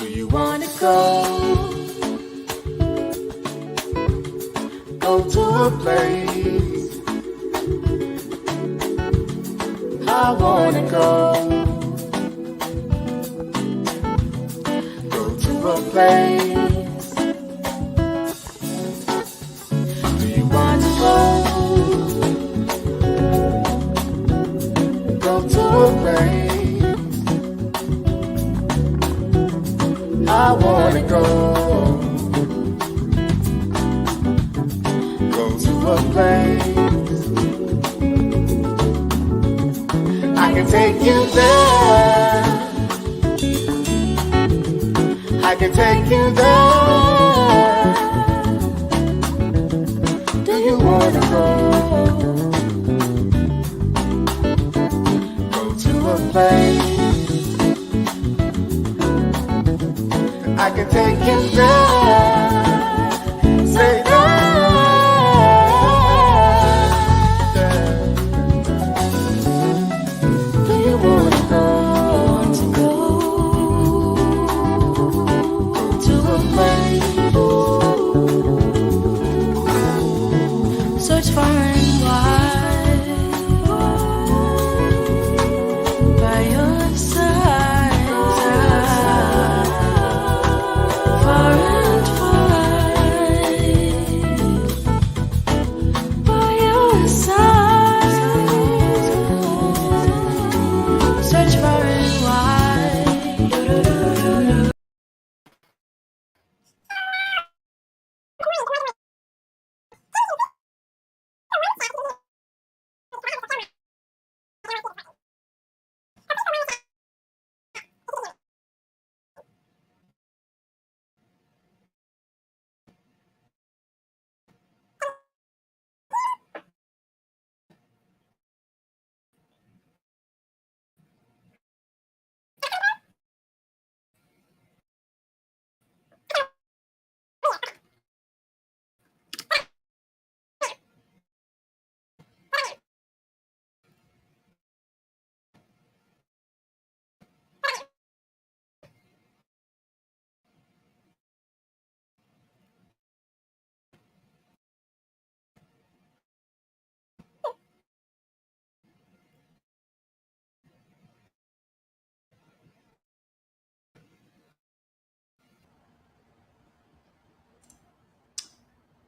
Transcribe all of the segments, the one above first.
Do you wanna go to a place? I wanna go to a place. Do you wanna go to a place? I wanna go to a place. I can take you there. I can take you there. Do you wanna go to a place? I can take you there. Say do you wanna go to a place? Search far and wide by your side, far and wide by your side. Search far and wide.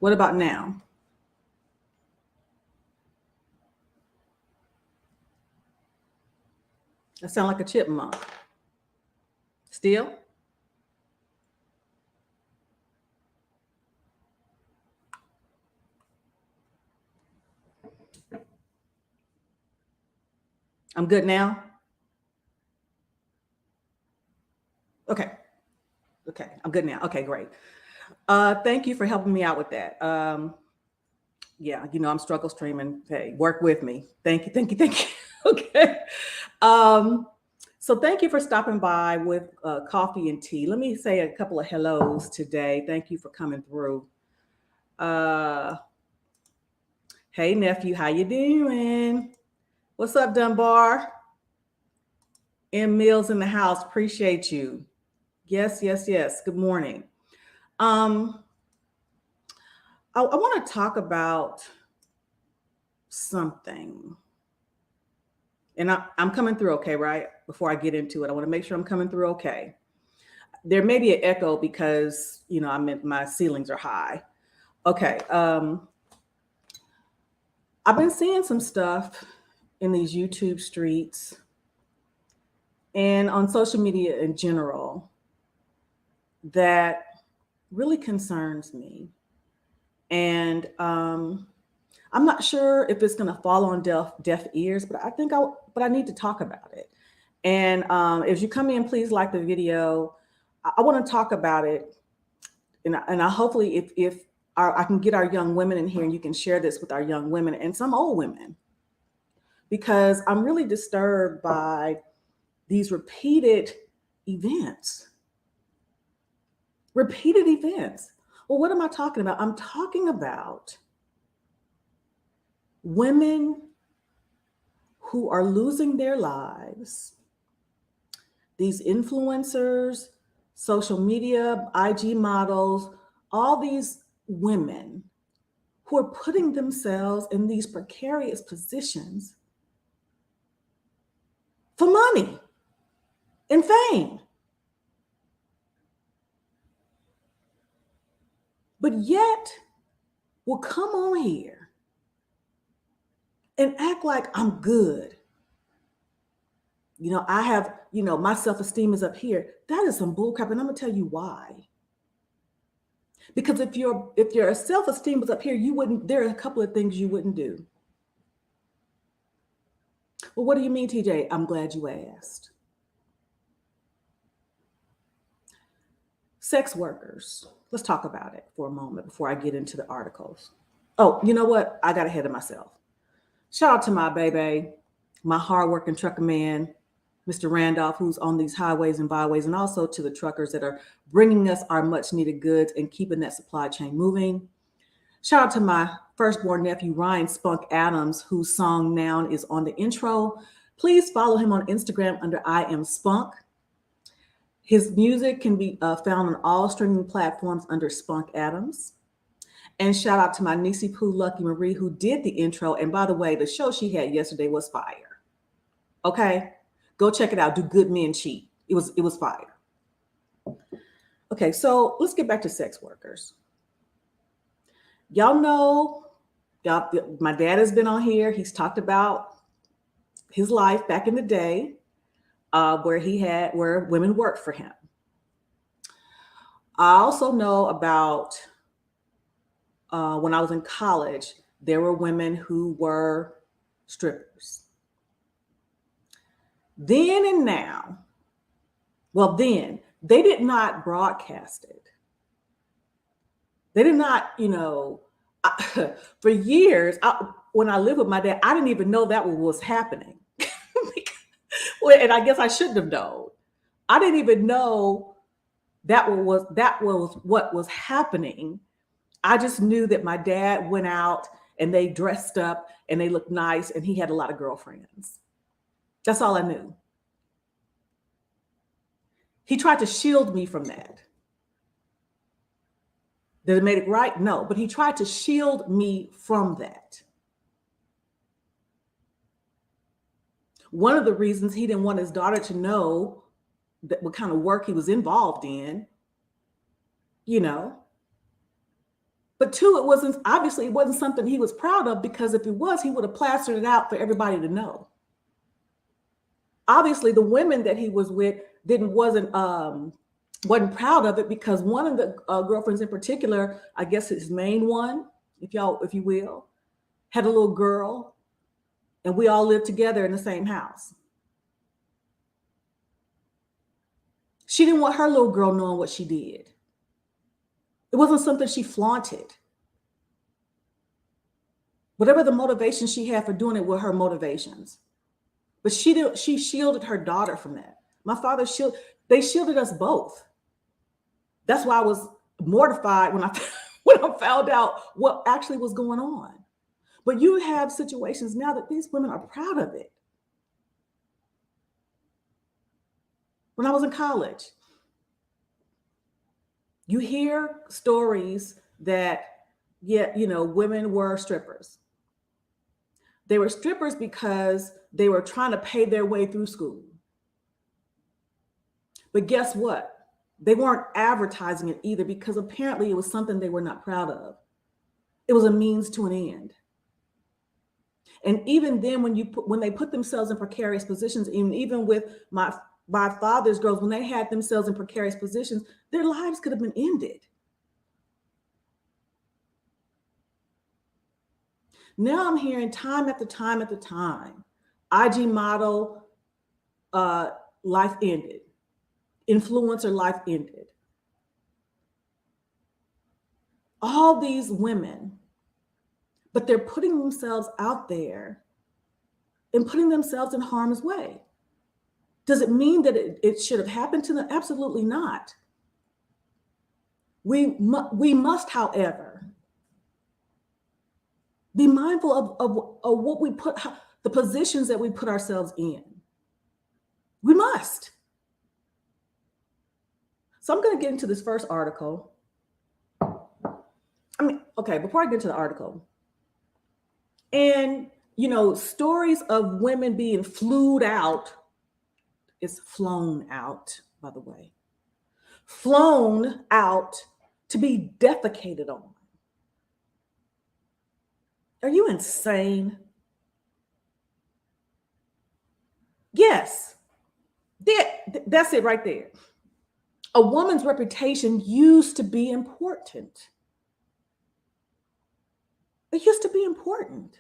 What about now? I sound like a chipmunk. Still? I'm good now? Okay. Okay, I'm good now. Okay, great. Thank you for helping me out with that. Yeah, I'm struggle streaming. Hey, work with me. Thank you, thank you, thank you. Okay. So thank you for stopping by with coffee and tea. Let me say a couple of hellos today. Thank you for coming through. Hey, nephew, how you doing? What's up, Dunbar? M. Mills in the house. Appreciate you. Yes, yes, yes. Good morning. I want to talk something. And I'm coming through okay, right? Before I get into it, I want to make sure I'm coming through okay. There may be an echo because, my ceilings are high. Okay. I've been seeing some stuff in these YouTube streets and on social media in general that really concerns me. And I'm not sure if it's going to fall on deaf ears, but I need to talk about it. And if you come in, please like the video. I want to talk about it. And I hopefully if I can get our young women in here and you can share this with our young women and some old women, because I'm really disturbed by these repeated events. Repeated events. Well, what am I talking about? I'm talking about women who are losing their lives, these influencers social media, IG models, all these women who are putting themselves in these precarious positions for money and fame. But yet will come on here and act like I'm good. I have, my self-esteem is up here. That is some bullcrap, and I'm gonna tell you why. Because if your self-esteem was up here, there are a couple of things you wouldn't do. Well, what do you mean, TJ? I'm glad you asked. Sex workers. Let's talk about it for a moment before I get into the articles. Oh, you know what? I got ahead of myself. Shout out to my baby, my hardworking trucker man, Mr. Randolph, who's on these highways and byways, and also to the truckers that are bringing us our much needed goods and keeping that supply chain moving. Shout out to my firstborn nephew, Ryan Spunk Adams, whose song Noun is on the intro. Please follow him on Instagram under I Am Spunk. His music can be found on all streaming platforms under Spunk Adams. And shout out to my niecey Pooh, Lucky Marie, who did the intro. And by the way, the show she had yesterday was fire. Okay, go check it out. Do Good Men Cheat? It was fire. Okay, so let's get back to sex workers. Y'all know, my dad has been on here. He's talked about his life back in the day, where women worked for him. I also know about when I was in college, there were women who were strippers. Then and now, then they did not broadcast it. They did not, for years, when I lived with my dad, I didn't even know that was happening. And I guess I shouldn't have known. I didn't even know that was what was happening. I just knew that my dad went out and they dressed up and they looked nice and he had a lot of girlfriends. That's all I knew. He tried to shield me from that. Did it make it right? No, but he tried to shield me from that. One of the reasons he didn't want his daughter to know that what kind of work he was involved in, But two, it wasn't something he was proud of, because if it was, he would have plastered it out for everybody to know. Obviously, the women that he was with wasn't proud of it, because one of the girlfriends in particular, I guess his main one, if you will, had a little girl, and we all lived together in the same house. She didn't want her little girl knowing what she did. It wasn't something she flaunted. Whatever the motivation she had for doing it were her motivations. But she shielded her daughter from that. My father they shielded us both. That's why I was mortified when I found out what actually was going on. But you have situations now that these women are proud of it. When I was in college, you hear stories that, women were strippers. They were strippers because they were trying to pay their way through school. But guess what? They weren't advertising it either, because apparently it was something they were not proud of. It was a means to an end. And even then, when they put themselves in precarious positions, even with my father's girls, when they had themselves in precarious positions, their lives could have been ended. Now I'm hearing time after time after time, IG model, life ended. Influencer, life ended. All these women, but they're putting themselves out there and putting themselves in harm's way. Does it mean that it should have happened to them? Absolutely not. We must, however, be mindful of what we the positions that we put ourselves in. We must. So I'm going to get into this first article. Okay, before I get into the article, and stories of women being flown out, by the way, flown out to be defecated on. Are you insane? Yes, that's it right there. A woman's reputation used to be important. It used to be important.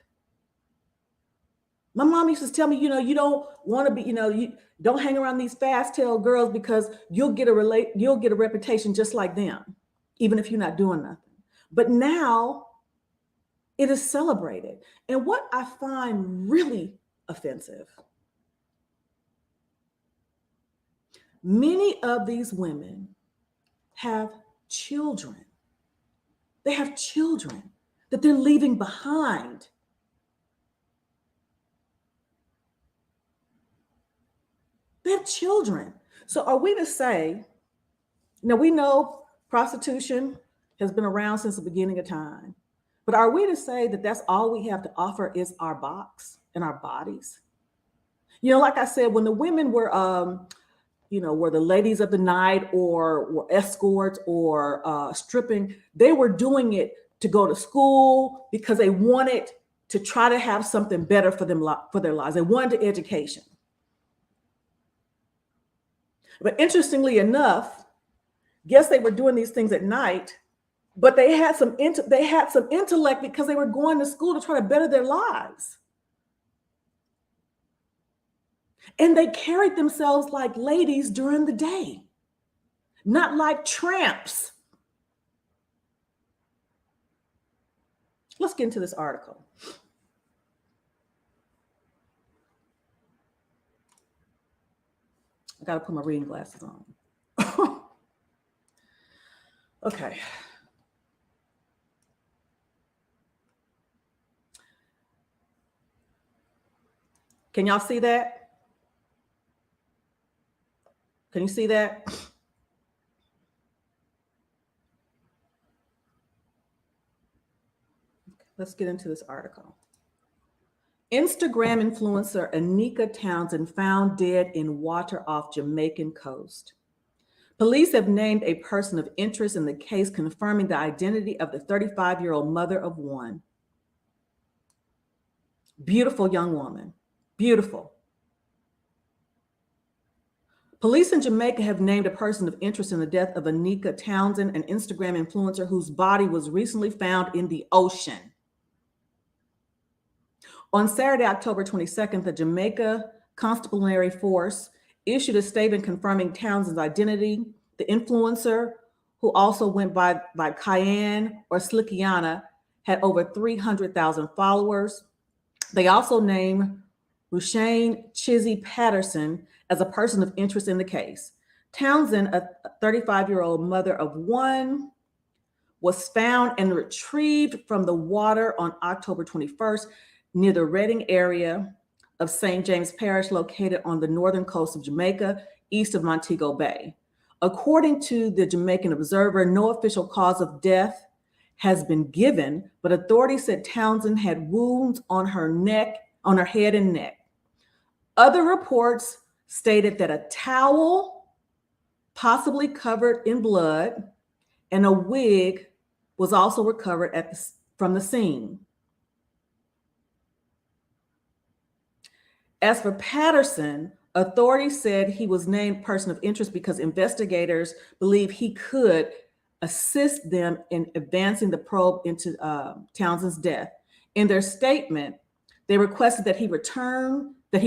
My mom used to tell me, you don't want to be, you don't hang around these fast-tailed girls because you'll get a reputation just like them, even if you're not doing nothing. But now it is celebrated. And what I find really offensive, many of these women have children. They have children that they're leaving behind. They have children. So are we to say, we know prostitution has been around since the beginning of time, but are we to say that that's all we have to offer is our box and our bodies? Like I said, when the women were, were the ladies of the night or were escorts or stripping, they were doing it to go to school because they wanted to try to have something better for their lives. They wanted education. But interestingly enough, yes, they were doing these things at night, but they had some intellect because they were going to school to try to better their lives. And they carried themselves like ladies during the day, not like tramps. Let's get into this article. I got to put my reading glasses on. Okay. Can y'all see that? Can you see that? Let's get into this article. Instagram influencer Anika Townsend found dead in water off Jamaican coast. Police have named a person of interest in the case, confirming the identity of the 35-year-old mother of one. Beautiful young woman. Beautiful. Police in Jamaica have named a person of interest in the death of Anika Townsend, an Instagram influencer whose body was recently found in the ocean. On Saturday, October 22nd, the Jamaica Constabulary Force issued a statement confirming Townsend's identity. The influencer, who also went by Cayenne or Slickiana, had over 300,000 followers. They also named Rushane Chizzy Patterson as a person of interest in the case. Townsend, a 35-year-old mother of one, was found and retrieved from the water on October 21st near the Redding area of St. James Parish, located on the northern coast of Jamaica, east of Montego Bay. According to the Jamaican Observer, no official cause of death has been given, but authorities said Townsend had wounds on her head and neck. Other reports stated that a towel, possibly covered in blood, and a wig was also recovered from the scene. As for Patterson, authorities said he was named person of interest because investigators believe he could assist them in advancing the probe into Townsend's death. In their statement, they requested that he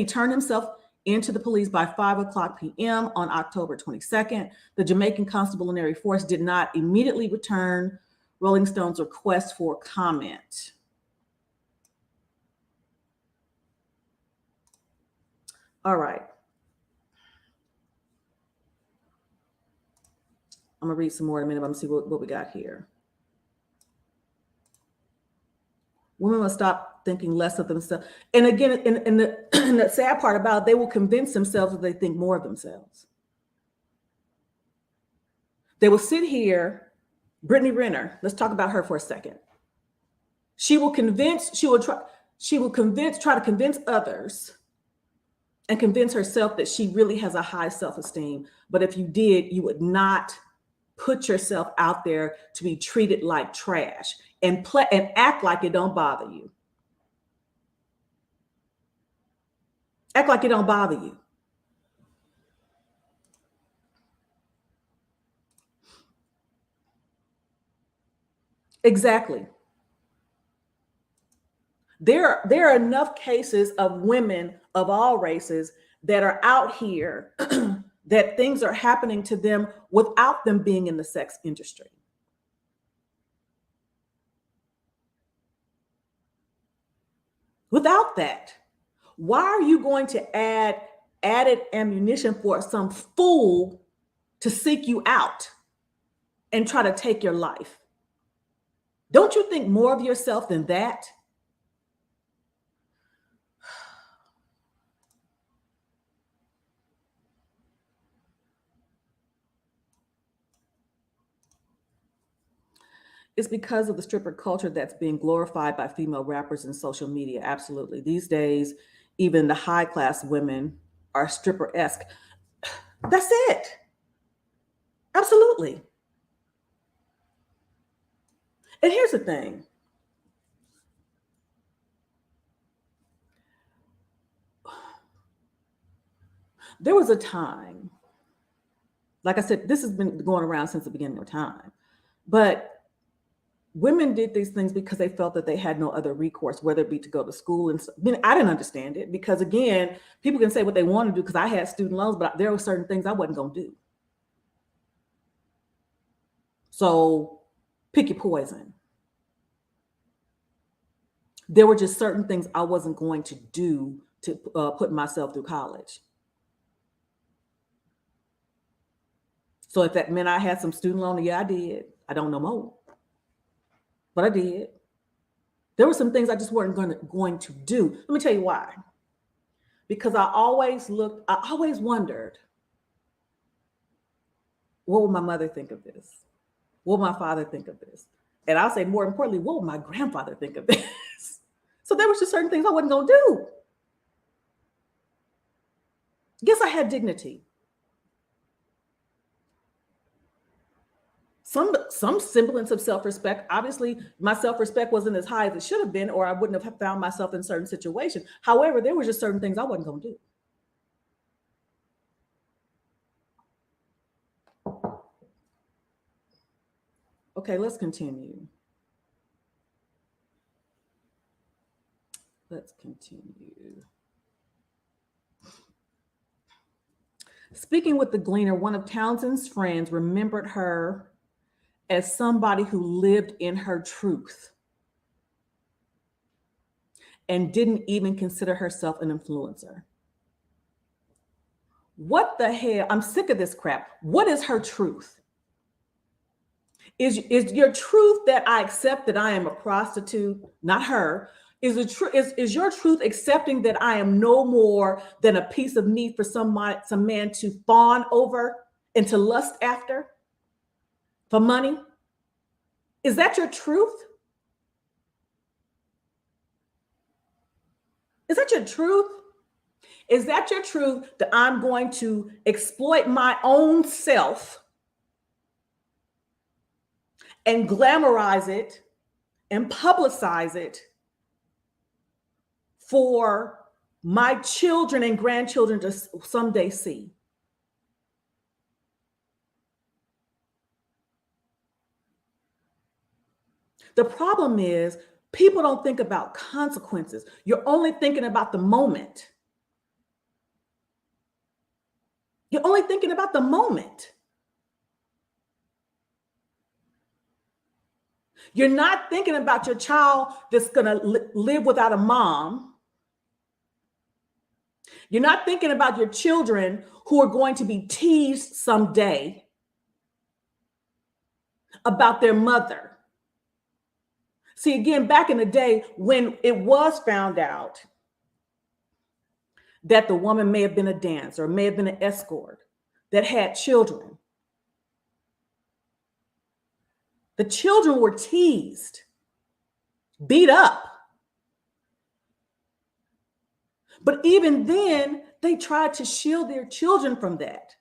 turn himself into the police by 5:00 p.m. on October 22nd. The Jamaican Constabulary Force did not immediately return Rolling Stone's request for comment. All right. I'm gonna read some more in a minute. I'm gonna see what we got here. Women must stop thinking less of themselves. And again, and the sad part about it, they will convince themselves that they think more of themselves. They will sit here, Brittany Renner, let's talk about her for a second. She will try to convince others and convince herself that she really has a high self-esteem. But if you did, you would not put yourself out there to be treated like trash and act like it don't bother you. Act like it don't bother you. Exactly. There are enough cases of women of all races that are out here that things are happening to them without them being in the sex industry. Without that, why are you going to add added ammunition for some fool to seek you out and try to take your life? Don't you think more of yourself than that? It's because of the stripper culture that's being glorified by female rappers and social media. Absolutely. These days, even the high class women are stripper-esque. That's it. Absolutely. And here's the thing. There was a time, like I said, this has been going around since the beginning of time, but women did these things because they felt that they had no other recourse, whether it be to go to school. And I didn't understand it because, again, people can say what they want to do because I had student loans, but there were certain things I wasn't going to do. So pick your poison. There were just certain things I wasn't going to do to put myself through college. So if that meant I had some student loan, yeah, I did. I don't know more, but I did. There were some things I just weren't going to do. Let me tell you why. Because I always wondered, what would my mother think of this? What would my father think of this? And I'll say more importantly, what would my grandfather think of this? So there was just certain things I wasn't going to do. Guess I had dignity. Some semblance of self-respect. Obviously, my self-respect wasn't as high as it should have been, or I wouldn't have found myself in certain situations. However, there were just certain things I wasn't going to do. Okay, let's continue. Let's continue. Speaking with the Gleaner, one of Townsend's friends remembered her as somebody who lived in her truth and didn't even consider herself an influencer. What the hell? I'm sick of this crap. What is her truth? Is your truth that I accept that I am a prostitute, not her? Is your truth accepting that I am no more than a piece of meat for some man to fawn over and to lust after for money? Is that your truth? Is that your truth? Is that your truth, that I'm going to exploit my own self and glamorize it and publicize it for my children and grandchildren to someday see? The problem is people don't think about consequences. You're only thinking about the moment. You're only thinking about the moment. You're not thinking about your child that's going to live without a mom. You're not thinking about your children who are going to be teased someday about their mother. See, again, back in the day when it was found out that the woman may have been a dancer or may have been an escort that had children, The children were teased, beat up. But even then, they tried to shield their children from that.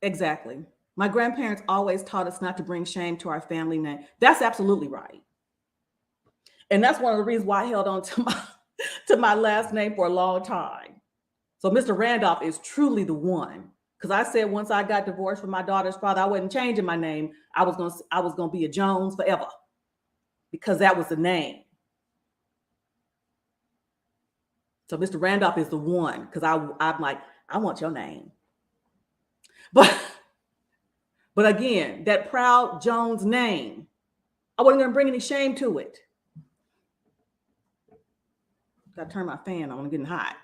Exactly. My grandparents always taught us not to bring shame to our family name. That's absolutely right. And that's one of the reasons why I held on to my last name for a long time. So Mr. Randolph is truly the one. Because I said once I got divorced from my daughter's father, I wasn't changing my name. I was gonna be a Jones forever. Because that was the name. So Mr. Randolph is the one. Because I'm like, I want your name. But again, that proud Jones name, I wasn't going to bring any shame to it. Got to turn my fan on, I'm getting hot.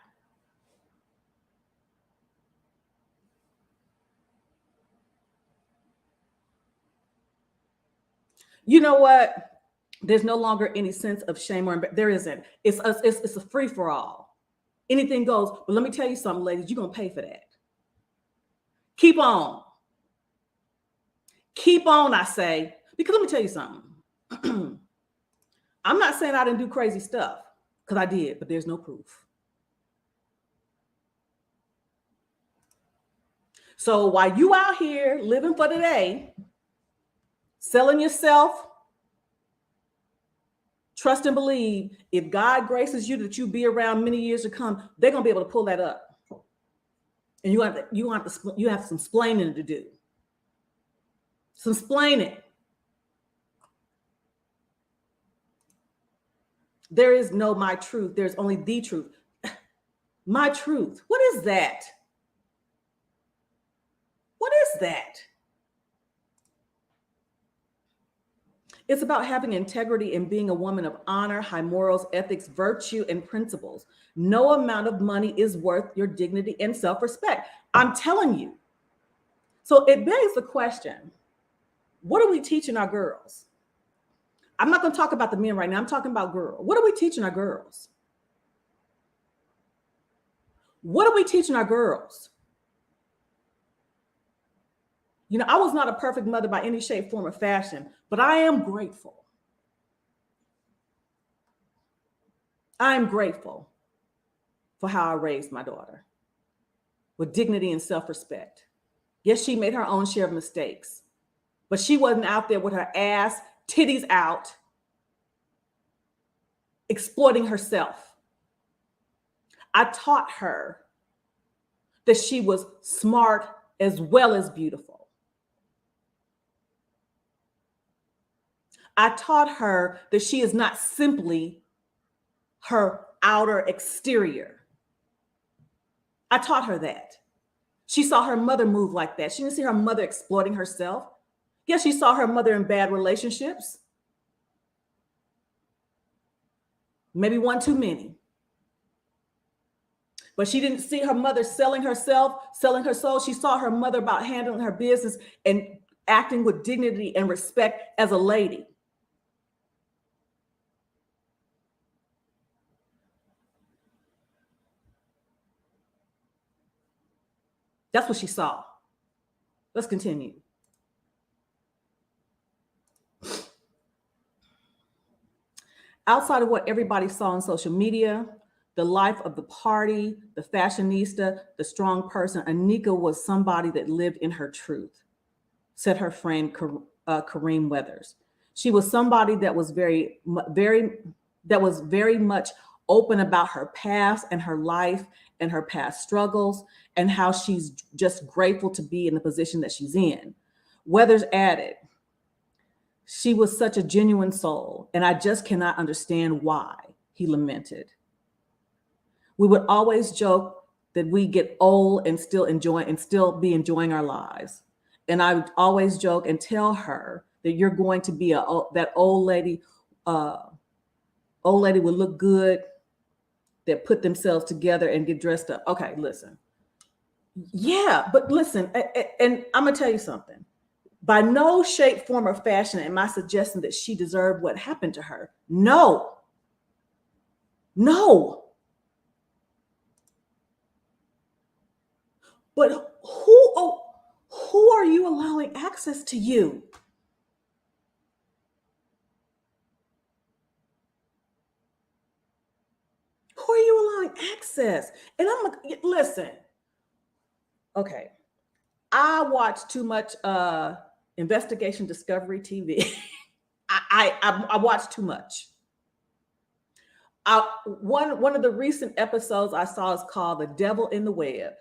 You know what? There's no longer any sense of shame or there isn't. It's a free for all. Anything goes. But let me tell you something, ladies. You're going to pay for that. Keep on. Keep on, I say. Because let me tell you something. I'm not saying I didn't do crazy stuff, because I did, but there's no proof. So while you out here living for today, selling yourself, trust and believe, if God graces you that you be around many years to come, they're going to be able to pull that up. And you have some splaining to do. Some splaining. There is no my truth. There's only the truth. My truth. What is that? What is that? It's about having integrity and being a woman of honor, high morals, ethics, virtue, and principles. No amount of money is worth your dignity and self-respect. I'm telling you. So it begs the question, what are we teaching our girls? I'm not going to talk about the men right now. I'm talking about girls. What are we teaching our girls? What are we teaching our girls? You know, I was not a perfect mother by any shape, form, or fashion, but I am grateful. I am grateful for how I raised my daughter with dignity and self-respect. Yes, she made her own share of mistakes, but she wasn't out there with her ass, titties out, exploiting herself. I taught her that she was smart as well as beautiful. I taught her that she is not simply her outer exterior. I taught her that. She saw her mother move like that. She didn't see her mother exploiting herself. Yes, she saw her mother in bad relationships. Maybe one too many. But she didn't see her mother selling herself, selling her soul. She saw her mother about handling her business and acting with dignity and respect as a lady. That's what she saw. Let's continue. Outside of what everybody saw on social media, the life of the party, the fashionista, the strong person, Anika was somebody that lived in her truth, said her friend Kareem Weathers. She was somebody that was very much open about her past and her life and her past struggles and how she's just grateful to be in the position that she's in. Weathers added, she was such a genuine soul, and I just cannot understand why, he lamented. We would always joke that we get old and still be enjoying our lives. And I would always joke and tell her that you're going to be that old lady. Old lady would look good, that put themselves together and get dressed up. Okay, listen. Yeah, but listen, and I'm gonna tell you something. By no shape, form, or fashion am I suggesting that she deserved what happened to her. No. No. But who are you allowing access to you? Who are you allowing access? And listen. Okay. I watch too much investigation discovery TV. I watch too much. One of the recent episodes I saw is called "The Devil in the Web."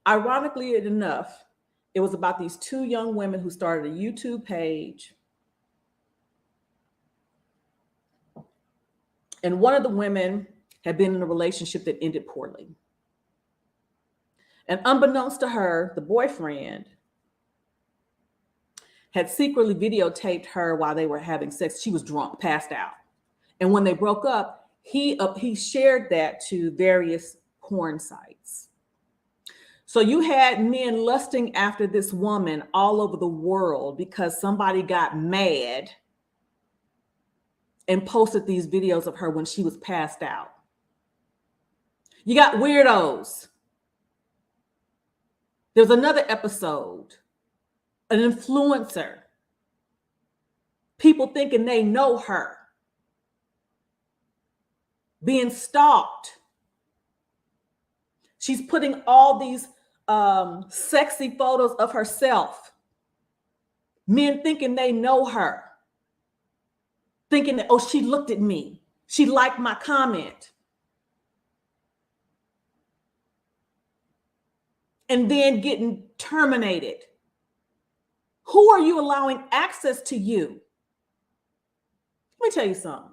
Ironically enough, it was about these two young women who started a YouTube page. And one of the women had been in a relationship that ended poorly. And unbeknownst to her, the boyfriend had secretly videotaped her while they were having sex. She was drunk, passed out. And when they broke up, he shared that to various porn sites. So you had men lusting after this woman all over the world because somebody got mad and posted these videos of her when she was passed out. You got weirdos. There's another episode, an influencer. People thinking they know her, being stalked. She's putting all these sexy photos of herself. Men thinking they know her, thinking that, oh, she looked at me. She liked my comment. And then getting terminated. Who are you allowing access to you? Let me tell you something.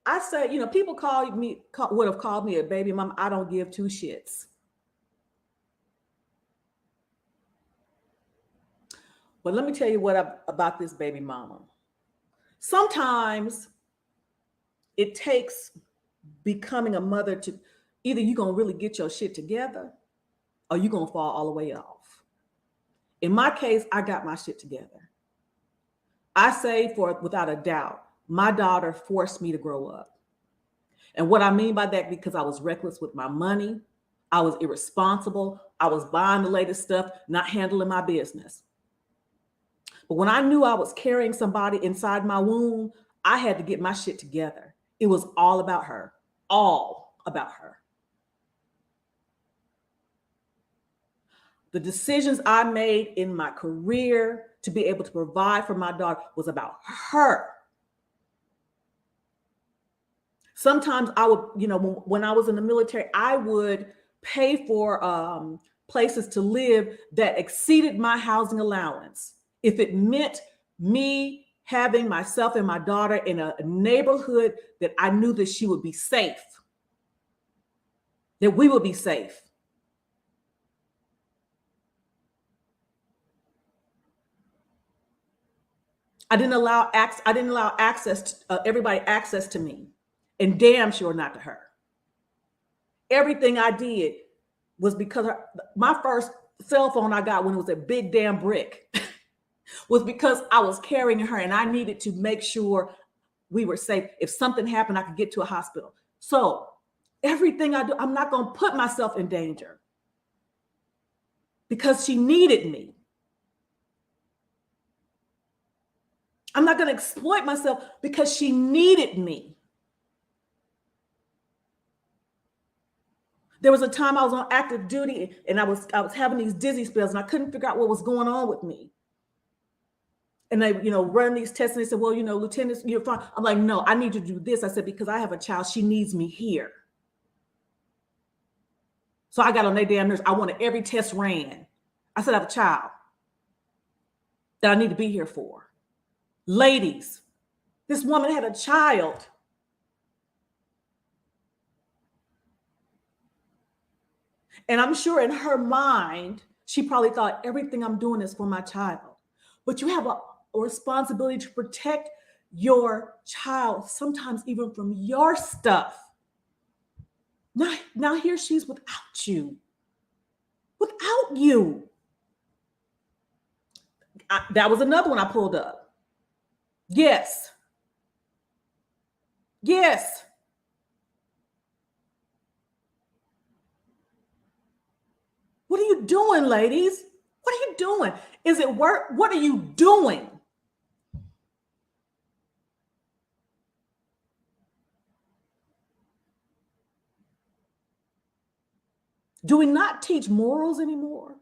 I say, people would have called me a baby mama. I don't give two shits. But let me tell you about this baby mama. Sometimes it takes becoming a mother to either you're going to really get your shit together or you're going to fall all the way off. In my case, I got my shit together. I say without a doubt, my daughter forced me to grow up. And what I mean by that, because I was reckless with my money, I was irresponsible, I was buying the latest stuff, not handling my business. But when I knew I was carrying somebody inside my womb, I had to get my shit together. It was all about her, all about her. The decisions I made in my career to be able to provide for my daughter was about her. Sometimes I would, when I was in the military, I would pay for places to live that exceeded my housing allowance. If it meant me having myself and my daughter in a neighborhood that I knew that she would be safe, that we would be safe. I didn't allow access to everybody access to me, and damn sure not to her. Everything I did was because my first cell phone I got when it was a big damn brick was because I was carrying her and I needed to make sure we were safe. If something happened, I could get to a hospital. So everything I do, I'm not going to put myself in danger because she needed me. I'm not going to exploit myself because she needed me. There was a time I was on active duty and I was having these dizzy spells and I couldn't figure out what was going on with me. And they, run these tests and they said, well, Lieutenant, you're fine. I'm like, no, I need to do this. I said, because I have a child, she needs me here. So I got on their damn nerves. I wanted every test ran. I said, I have a child that I need to be here for. Ladies, this woman had a child. And I'm sure in her mind, she probably thought everything I'm doing is for my child. But you have a responsibility to protect your child, sometimes even from your stuff. Now here she's without you. without you. That was another one I pulled up. Yes. Yes. What are you doing, ladies? What are you doing? Is it work? What are you doing? Do we not teach morals anymore?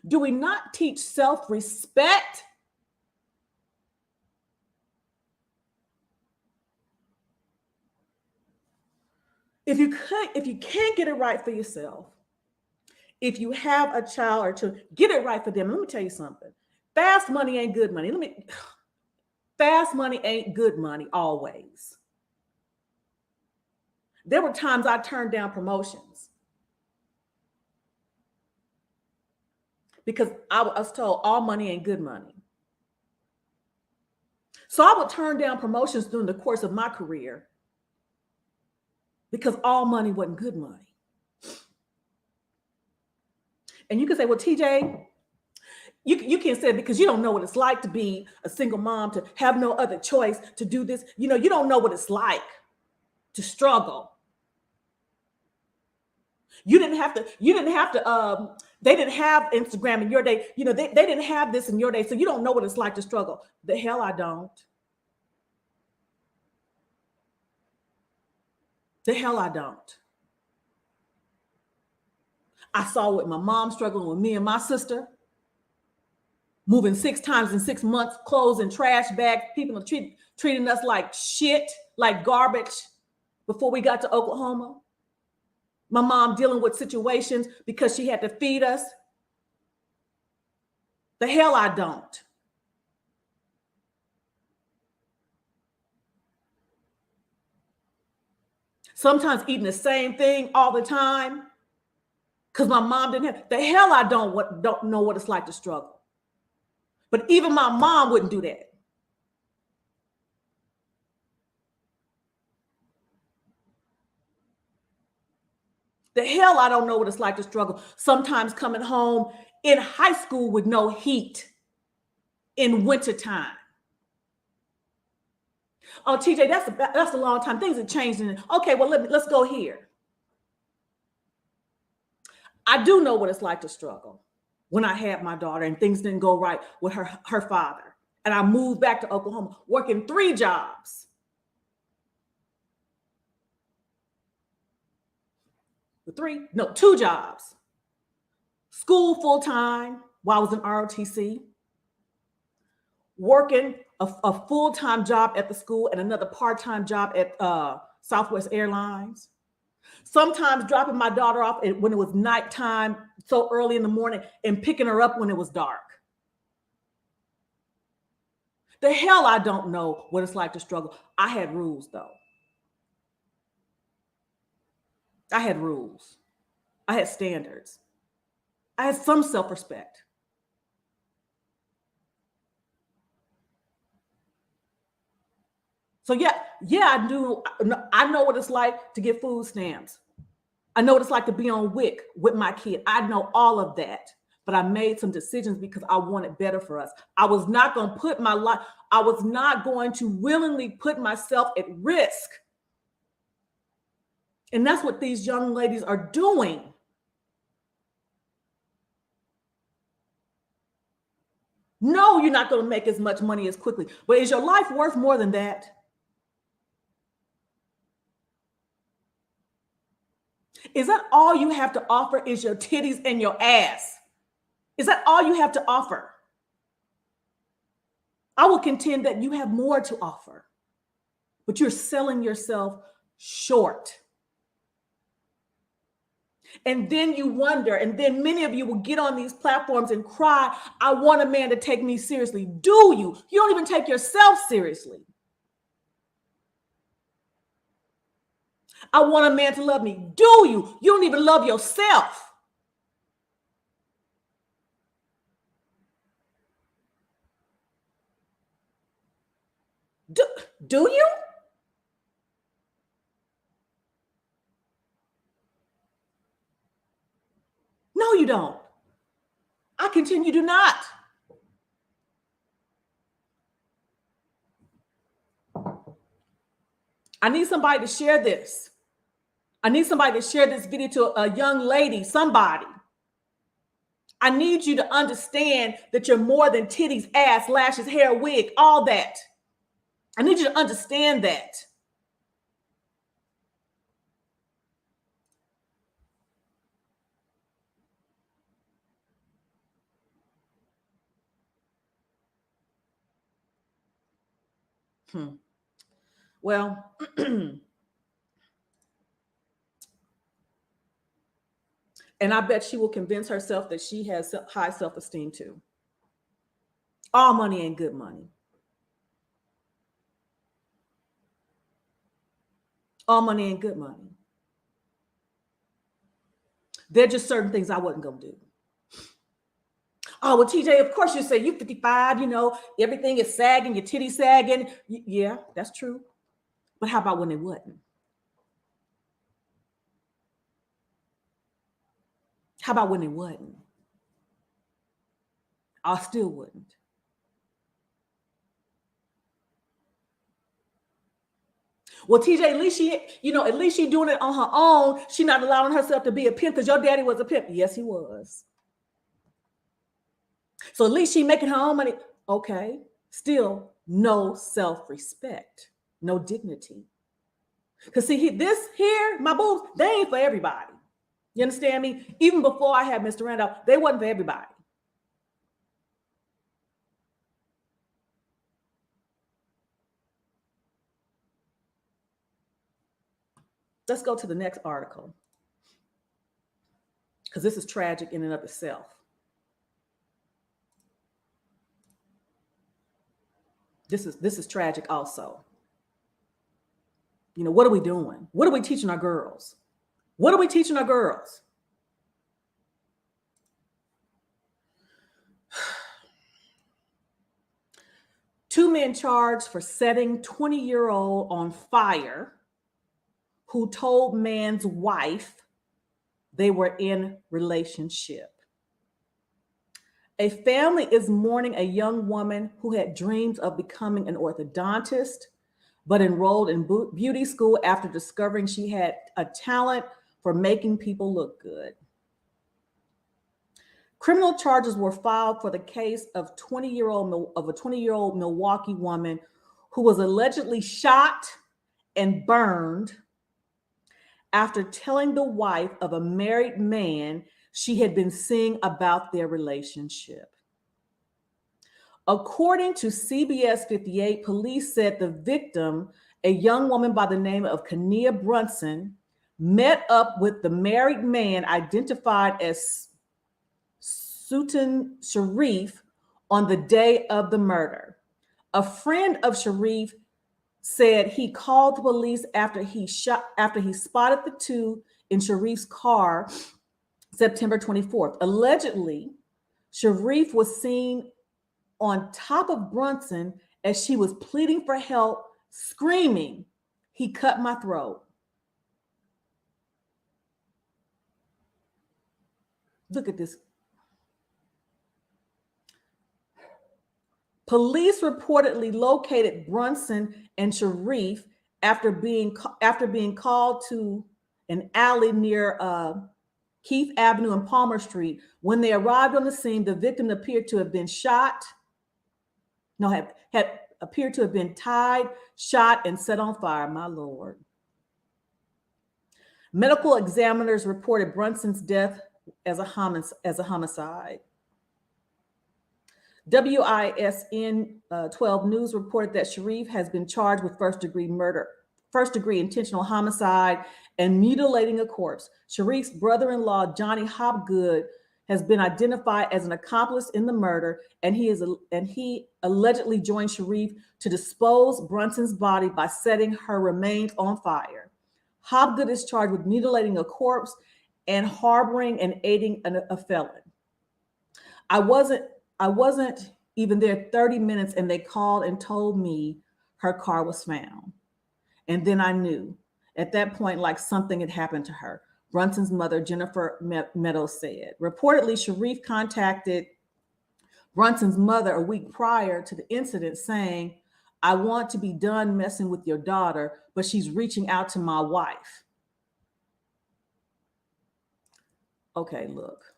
Do we not teach self-respect? If you can't get it right for yourself, if you have a child or two, get it right for them. Let me tell you something. Fast money ain't good money. Fast money ain't good money always. There were times I turned down promotions because I was told all money ain't good money. So I would turn down promotions during the course of my career because all money wasn't good money. And you can say, well, TJ, you can't say it because you don't know what it's like to be a single mom, to have no other choice, to do this. You don't know what it's like to struggle. They didn't have Instagram in your day. They didn't have this in your day. So you don't know what it's like to struggle. The hell I don't. The hell I don't. I saw with my mom struggling with me and my sister, moving 6 times in 6 months, clothes and trash bags. People are treating us like shit, like garbage before we got to Oklahoma. My mom dealing with situations because she had to feed us. The hell I don't. Sometimes eating the same thing all the time because my mom didn't have. The hell I don't know what it's like to struggle. But even my mom wouldn't do that. The hell I don't know what it's like to struggle. Sometimes coming home in high school with no heat in wintertime. Oh, TJ, that's a long time. Things have changed. Okay, well, let's go here. I do know what it's like to struggle when I had my daughter and things didn't go right with her father. And I moved back to Oklahoma, working 3 jobs. With 2 jobs. School full-time while I was in ROTC. Working a full-time job at the school and another part-time job at Southwest Airlines. Sometimes dropping my daughter off when it was nighttime, so early in the morning, and picking her up when it was dark. The hell I don't know what it's like to struggle. I had rules, though. I had rules. I had standards. I had some self-respect. So yeah, I do. I know what it's like to get food stamps. I know what it's like to be on WIC with my kid. I know all of that, but I made some decisions because I wanted better for us. I was not going to willingly put myself at risk. And that's what these young ladies are doing. No, you're not going to make as much money as quickly, but is your life worth more than that? Is that all you have to offer is your titties and your ass? Is that all you have to offer? I will contend that you have more to offer, but you're selling yourself short. And then you wonder, and then many of you will get on these platforms and cry, I want a man to take me seriously. Do you? You don't even take yourself seriously. I want a man to love me. Do you? You don't even love yourself. Do you? No, you don't. continue, do not. I need somebody to share this. I need somebody to share this video to a young lady, somebody. I need you to understand that you're more than titties, ass, lashes, hair, wig, all that. I need you to understand that. Well, and I bet she will convince herself that she has high self-esteem too. All money ain't good money. All money ain't good money. There are just certain things I wasn't going to do. Oh, well, TJ, of course you say you 55, you know, everything is sagging, your titties sagging. Yeah, that's true. But how about when it wasn't? How about when it wasn't? I still wouldn't. Well, TJ, at least at least she doing it on her own. She not allowing herself to be a pimp because your daddy was a pimp. Yes, he was. So at least she making her own money. Okay. Still no self-respect, no dignity. Because see, this here, my boobs, they ain't for everybody. You understand me? Even before I had Mr. Randolph, they wasn't for everybody. Let's go to the next article, because this is tragic in and of itself. This is tragic also. You know, what are we doing? What are we teaching our girls? What are we teaching our girls? Two men charged for setting 20-year-old on fire who told man's wife they were in relationship. A family is mourning a young woman who had dreams of becoming an orthodontist, but enrolled in beauty school after discovering she had a talent for making people look good. Criminal charges were filed for the case of a 20-year-old Milwaukee woman who was allegedly shot and burned after telling the wife of a married man she had been seeing about their relationship. According to CBS 58, police said the victim, a young woman by the name of Kenia Brunson, met up with the married man identified as Sultan Sharif on the day of the murder. A friend of Sharif said he called the police after he spotted the two in Sharif's car September 24th. Allegedly, Sharif was seen on top of Brunson as she was pleading for help, screaming, "He cut my throat." Look at this. Police reportedly located Brunson and Sharif after being called to an alley near Keith Avenue and Palmer Street. When they arrived on the scene, the victim appeared to have been shot. No, had appeared to have been tied, shot, and set on fire. My Lord. Medical examiners reported Brunson's death as a homicide. WISN 12 News reported that Sharif has been charged with first-degree intentional homicide, and mutilating a corpse. Sharif's brother-in-law, Johnny Hopgood, has been identified as an accomplice in the murder, and he allegedly joined Sharif to dispose Brunson's body by setting her remains on fire. Hopgood is charged with mutilating a corpse and harboring and aiding a felon. I wasn't even there 30 minutes, and they called and told me her car was found. And then I knew at that point, like something had happened to her. Brunson's mother, Jennifer Meadows, said. Reportedly, Sharif contacted Brunson's mother a week prior to the incident saying, "I want to be done messing with your daughter, but she's reaching out to my wife." Okay, look.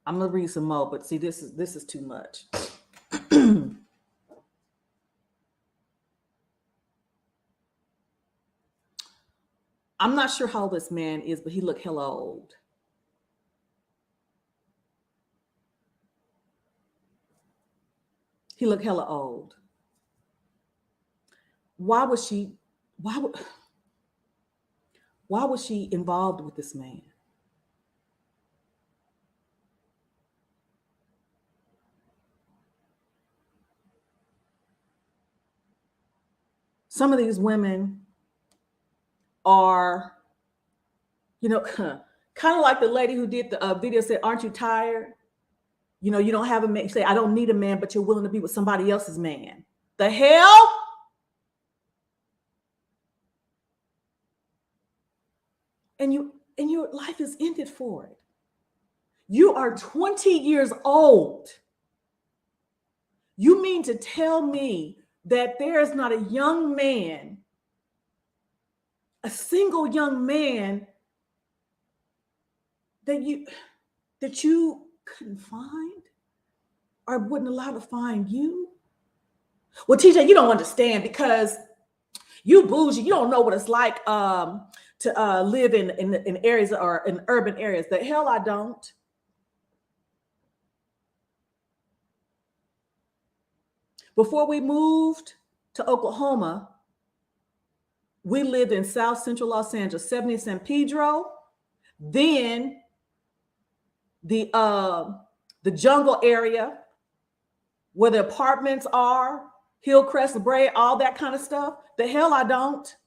I'm gonna read some more, but see, this is too much. I'm not sure how old this man is, but he looked hella old. He looked hella old. Why was she involved with this man? Some of these women are, kind of like the lady who did the video said, "Aren't you tired? You don't have a man." You say, "I don't need a man," but you're willing to be with somebody else's man. The hell? And your life is ended for it. You are 20 years old. You mean to tell me that there is not a young man, a single young man that you couldn't find or wouldn't allow to find you? Well, TJ, you don't understand because you bougie. You don't know what it's like to live in areas or in urban areas. The hell I don't. Before we moved to Oklahoma, we lived in South Central Los Angeles, 70 San Pedro, then the jungle area where the apartments are, Hillcrest, La Brea, all that kind of stuff. The hell I don't.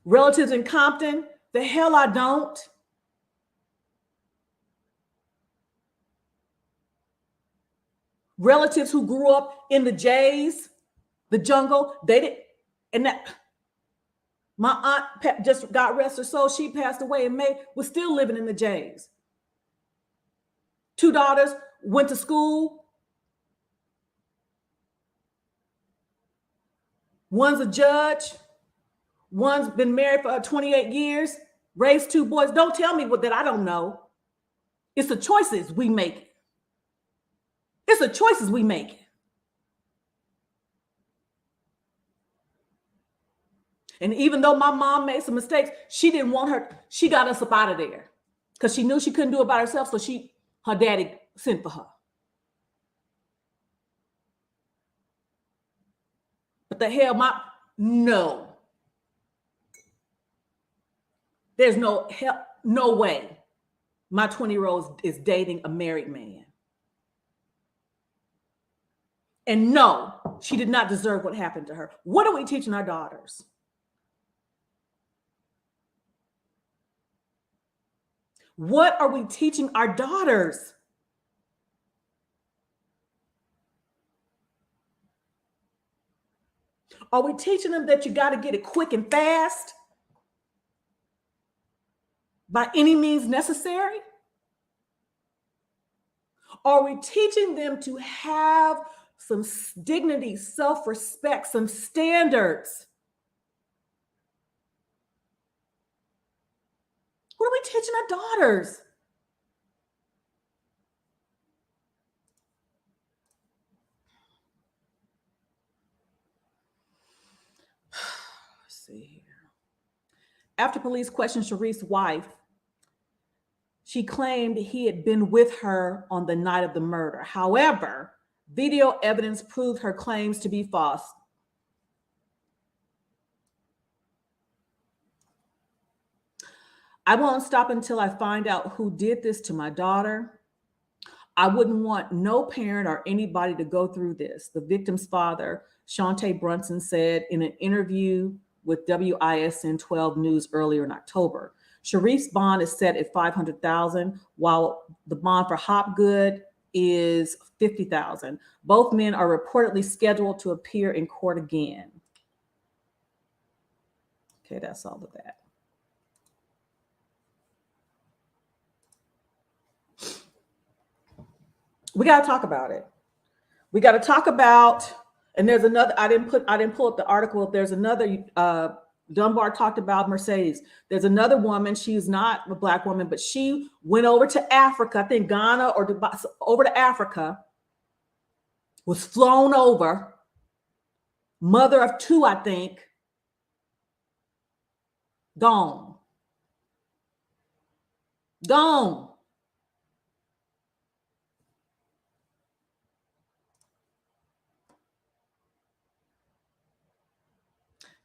Relatives in Compton. The hell I don't. Relatives who grew up in the J's, the jungle, they did, and that my aunt just got rest her soul. She passed away in May. Was still living in the J's. 2 daughters went to school. One's a judge. One's been married for 28 years. Raised 2 boys. Don't tell me that I don't know. It's the choices we make. It's the choices we make. And even though my mom made some mistakes, she didn't want her. She got us up out of there because she knew she couldn't do it by herself. So her daddy sent for her. But the hell, no. There's no way my 20-year-old is dating a married man. And no, she did not deserve what happened to her. What are we teaching our daughters? What are we teaching our daughters? Are we teaching them that you got to get it quick and fast by any means necessary? Are we teaching them to have some dignity, self-respect, some standards? What are we teaching our daughters? Let's see here. After police questioned Sharif's wife, she claimed he had been with her on the night of the murder. However, video evidence proved her claims to be false. "I won't stop until I find out who did this to my daughter. I wouldn't want no parent or anybody to go through this," the victim's father, Shante Brunson, said in an interview with WISN 12 News earlier in October. Sharif's bond is set at $500,000, while the bond for Hopgood is $50,000. Both men are reportedly scheduled to appear in court again. Okay, that's all of that. We got to talk about it. We got to talk about, and there's another, I didn't pull up the article. There's another, Dunbar talked about Mercedes. There's another woman. She's not a black woman, but she went over to Africa, I think Ghana or Dubai, over to Africa, was flown over, mother of two, I think, gone. Gone.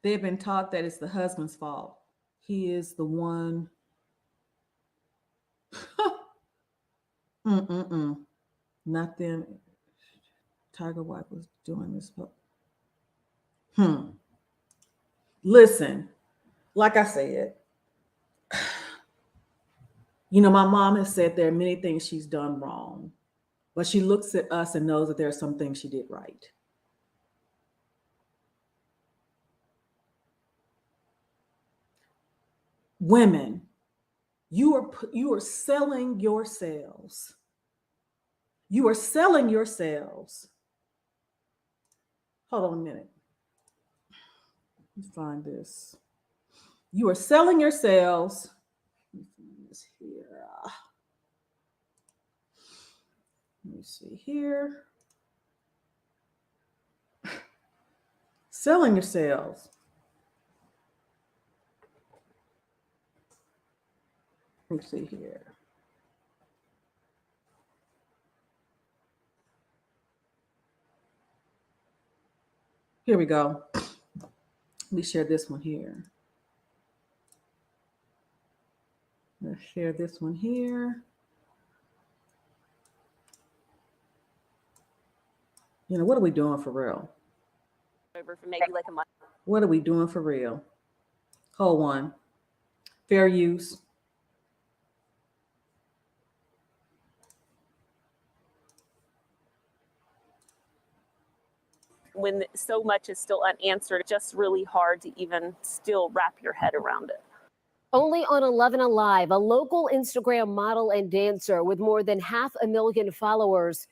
They've been taught that it's the husband's fault. He is the one. Nothing. Tiger White was doing this. Listen, like I said, you know, my mom has said there are many things she's done wrong, but she looks at us and knows that there are some things she did right. Women, you are selling yourselves. You are selling yourselves. Hold on a minute. Let me find this. You are selling yourselves. Let me find this here. Let me see here. Selling yourselves. Let me see here. Here we go. Let me share this one here. Let's share this one here. You know, what are we doing for real? Over for maybe like a month. What are we doing for real? Hold on. Fair use. When so much is still unanswered, it's just really hard to even still wrap your head around it. Only on 11 Alive, a local Instagram model and dancer with more than 500,000 followers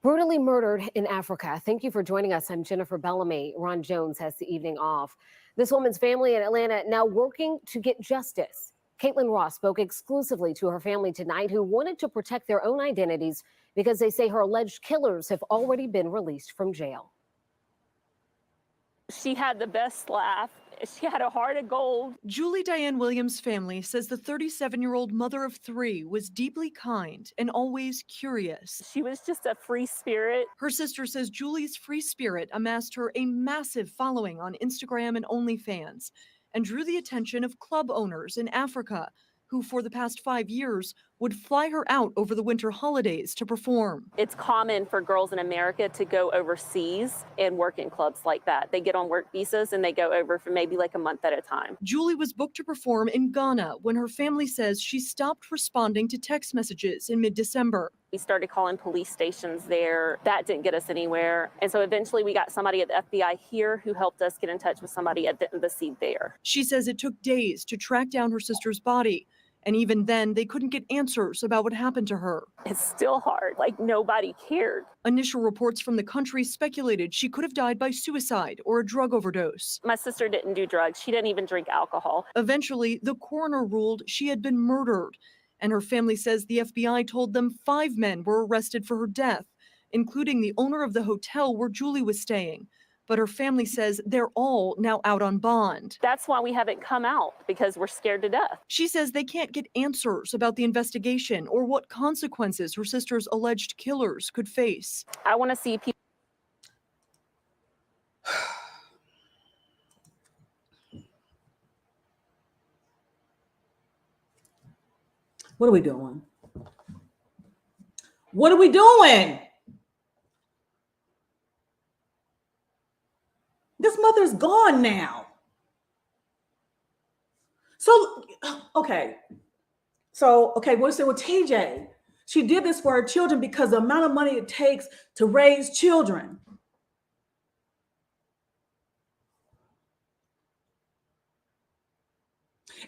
brutally murdered in Africa. Thank you for joining us. I'm Jennifer Bellamy. Ron Jones has the evening off. This woman's family in Atlanta now working to get justice. Caitlin Ross spoke exclusively to her family tonight, who wanted to protect their own identities because they say her alleged killers have already been released from jail. She had the best laugh. She had a heart of gold. Julie Diane Williams' family says the 37-year-old mother of three was deeply kind and always curious. She was just a free spirit. Her sister says Julie's free spirit amassed her a massive following on Instagram and OnlyFans and drew the attention of club owners in Africa, who for the past 5 years would fly her out over the winter holidays to perform. It's common for girls in America to go overseas and work in clubs like that. They get on work visas and they go over for maybe like a month at a time. Julie was booked to perform in Ghana when her family says she stopped responding to text messages in mid-December. We started calling police stations there. That didn't get us anywhere. And so eventually we got somebody at the FBI here who helped us get in touch with somebody at the embassy there. She says it took days to track down her sister's body. And even then, they couldn't get answers about what happened to her. It's still hard. Like, nobody cared. Initial reports from the country speculated she could have died by suicide or a drug overdose. My sister didn't do drugs. She didn't even drink alcohol. Eventually, the coroner ruled she had been murdered. And her family says the FBI told them 5 men were arrested for her death, including the owner of the hotel where Julie was staying. But her family says they're all now out on bond. That's why we haven't come out, because we're scared to death. She says they can't get answers about the investigation or what consequences her sister's alleged killers could face. I want to see people. What are we doing? What are we doing? This mother's gone now. So, okay. We'll say, well, TJ, she did this for her children because the amount of money it takes to raise children.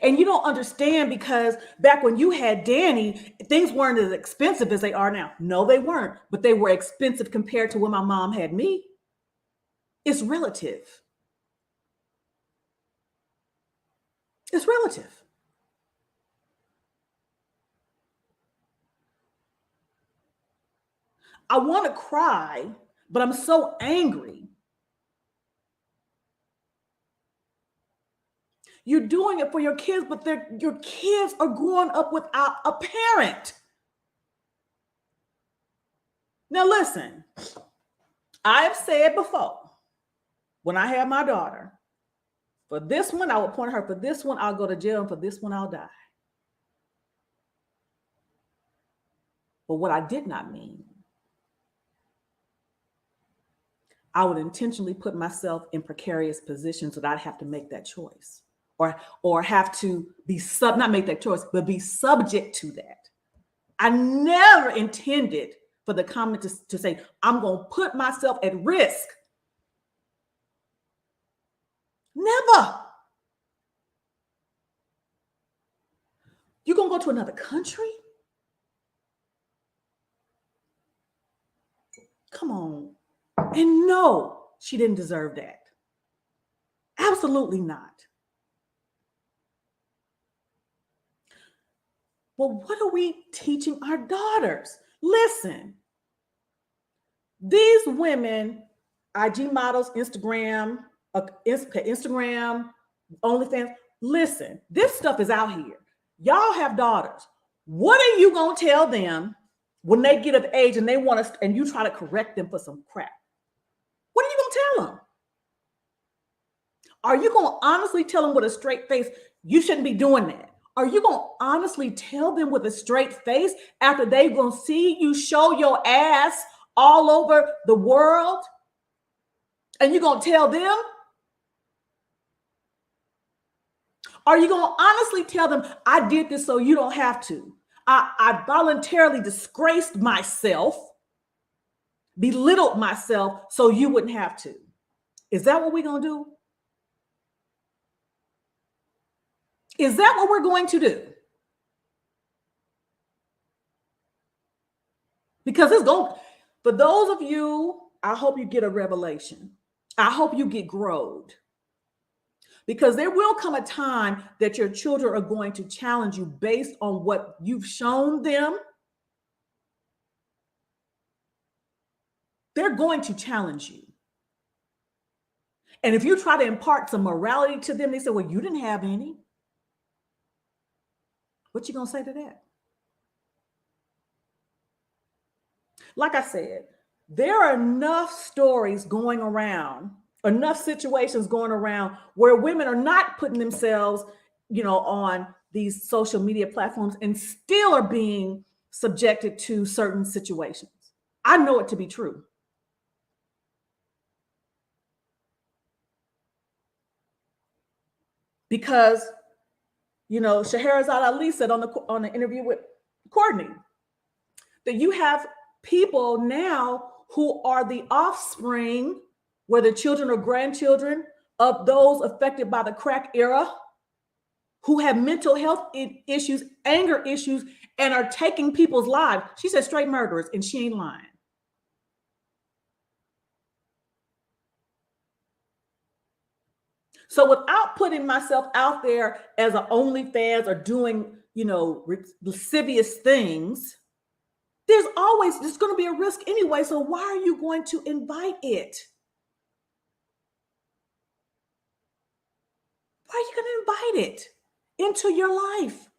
And you don't understand because back when you had Danny, things weren't as expensive as they are now. No, they weren't, but they were expensive compared to when my mom had me. It's relative. It's relative. I want to cry, but I'm so angry. You're doing it for your kids, but your kids are growing up without a parent. Now, listen, I have said before, when I had my daughter, for this one, I would point her, for this one, I'll go to jail, and for this one, I'll die. But what I did not mean, I would intentionally put myself in precarious positions so that I'd have to make that choice. Or have to be not make that choice, but be subject to that. I never intended for the comment to say, I'm going to put myself at risk. Never. You're going to go to another country? Come on. And no, she didn't deserve that. Absolutely not. Well, what are we teaching our daughters? Listen, these women, IG models, Instagram, OnlyFans, listen, this stuff is out here. Y'all have daughters. What are you going to tell them when they get of age and they want to, and you try to correct them for some crap? What are you going to tell them? Are you going to honestly tell them with a straight face, you shouldn't be doing that? Are you going to honestly tell them with a straight face after they're going to see you show your ass all over the world? And you're going to tell them? Are you going to honestly tell them, I did this so you don't have to? I voluntarily disgraced myself, belittled myself so you wouldn't have to. Is that what we're going to do? Is that what we're going to do? Because it's going, for those of you, I hope you get a revelation. I hope you get growed. Because there will come a time that your children are going to challenge you based on what you've shown them. They're going to challenge you. And if you try to impart some morality to them, they say, well, you didn't have any. What you gonna say to that? Like I said, there are enough stories going around, enough situations going around where women are not putting themselves, on these social media platforms and still are being subjected to certain situations. I know it to be true. Because Scheherazade Ali said on the interview with Courtney that you have people now who are the offspring, whether children or grandchildren of those affected by the crack era, who have mental health issues, anger issues, and are taking people's lives. She said straight murderers, and she ain't lying. So without putting myself out there as an OnlyFans or doing, lascivious things, there's going to be a risk anyway. So why are you going to invite it? Why are you going to invite it into your life?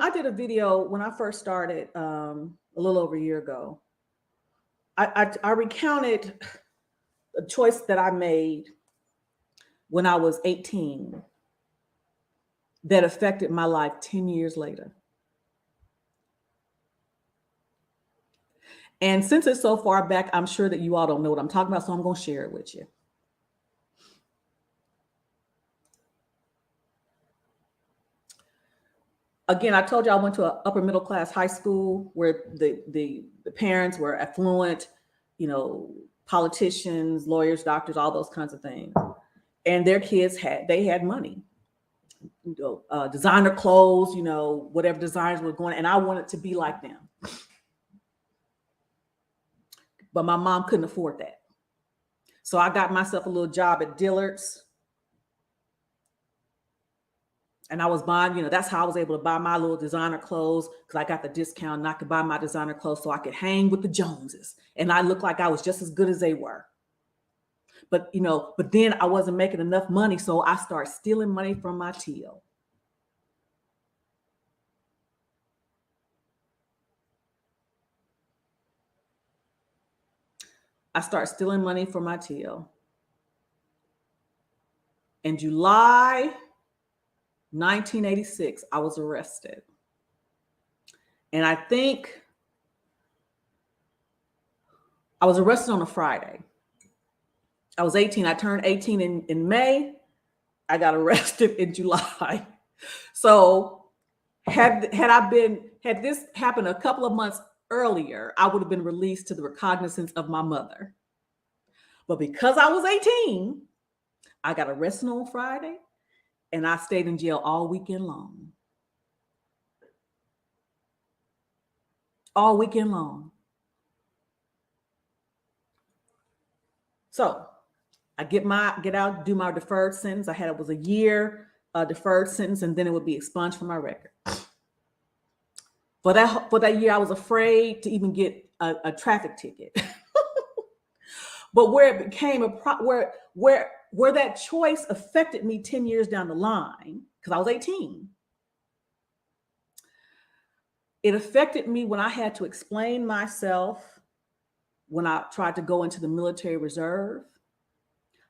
I did a video when I first started a little over a year ago. I recounted a choice that I made when I was 18 that affected my life 10 years later. And since it's so far back, I'm sure that you all don't know what I'm talking about, so I'm going to share it with you. again, I told you I went to an upper middle class high school where the parents were affluent, you know, politicians, lawyers, doctors, all those kinds of things. And their kids had money, you know, designer clothes, you know, whatever designers were going. And I wanted to be like them. But my mom couldn't afford that. So I got myself a little job at Dillard's. And I was buying, you know, that's how I was able to buy my little designer clothes, because I got the discount and I could buy my designer clothes so I could hang with the Joneses. And I looked like I was just as good as they were. But, you know, but then I wasn't making enough money. So I started stealing money from my TL. I started stealing money from my TL. In July 1986, I was arrested. And I think I was arrested on a Friday. I was 18. I turned 18 in May. I got arrested in July. So had this happened a couple of months earlier, I would have been released to the recognizance of my mother. But because I was 18, I got arrested on Friday and I stayed in jail all weekend long. All weekend long. So I get out, do my deferred sentence. It was a year deferred sentence, and then it would be expunged from my record. For that year, I was afraid to even get a traffic ticket. But where it became where that choice affected me 10 years down the line, because I was 18, it affected me when I had to explain myself when I tried to go into the military reserve.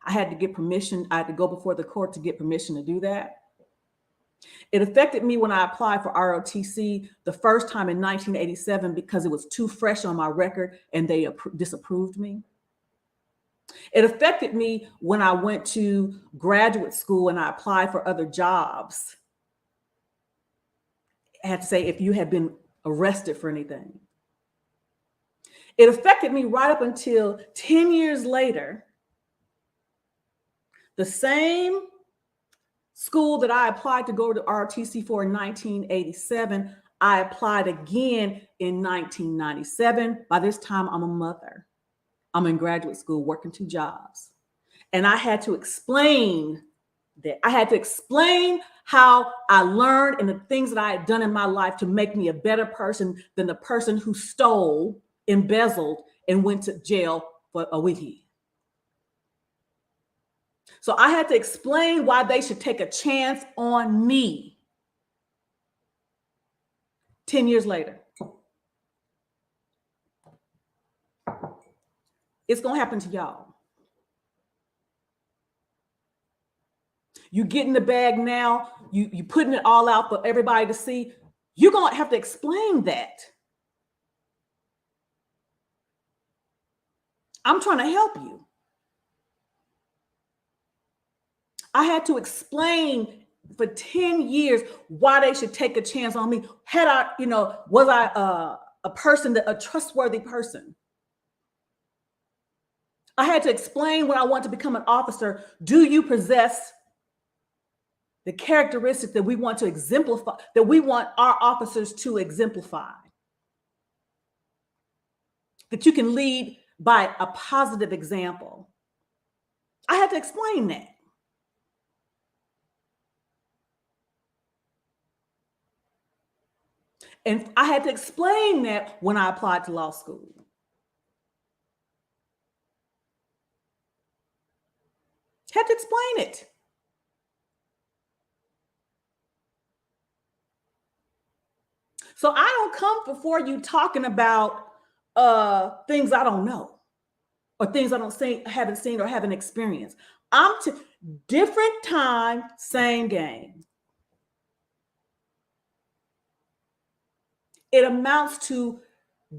I had to get permission. I had to go before the court to get permission to do that. It affected me when I applied for ROTC the first time in 1987 because it was too fresh on my record and they disapproved me. It affected me when I went to graduate school and I applied for other jobs. I had to say if you had been arrested for anything. It affected me right up until 10 years later. The same school that I applied to go to ROTC for in 1987, I applied again in 1997. By this time, I'm a mother. I'm in graduate school working 2 jobs. And I had to explain that. I had to explain how I learned and the things that I had done in my life to make me a better person than the person who stole, embezzled, and went to jail for a weekend. So I had to explain why they should take a chance on me 10 years later. It's going to happen to y'all. You get in the bag now, you putting it all out for everybody to see. You're going to have to explain that. I'm trying to help you. I had to explain for 10 years why they should take a chance on me. Was I a trustworthy person? I had to explain when I want to become an officer. Do you possess the characteristics that we want to exemplify, that we want our officers to exemplify? That you can lead by a positive example. I had to explain that. And I had to explain that when I applied to law school. Had to explain it. So I don't come before you talking about things I don't know or things I haven't seen or haven't experienced. Different time, same game. It amounts to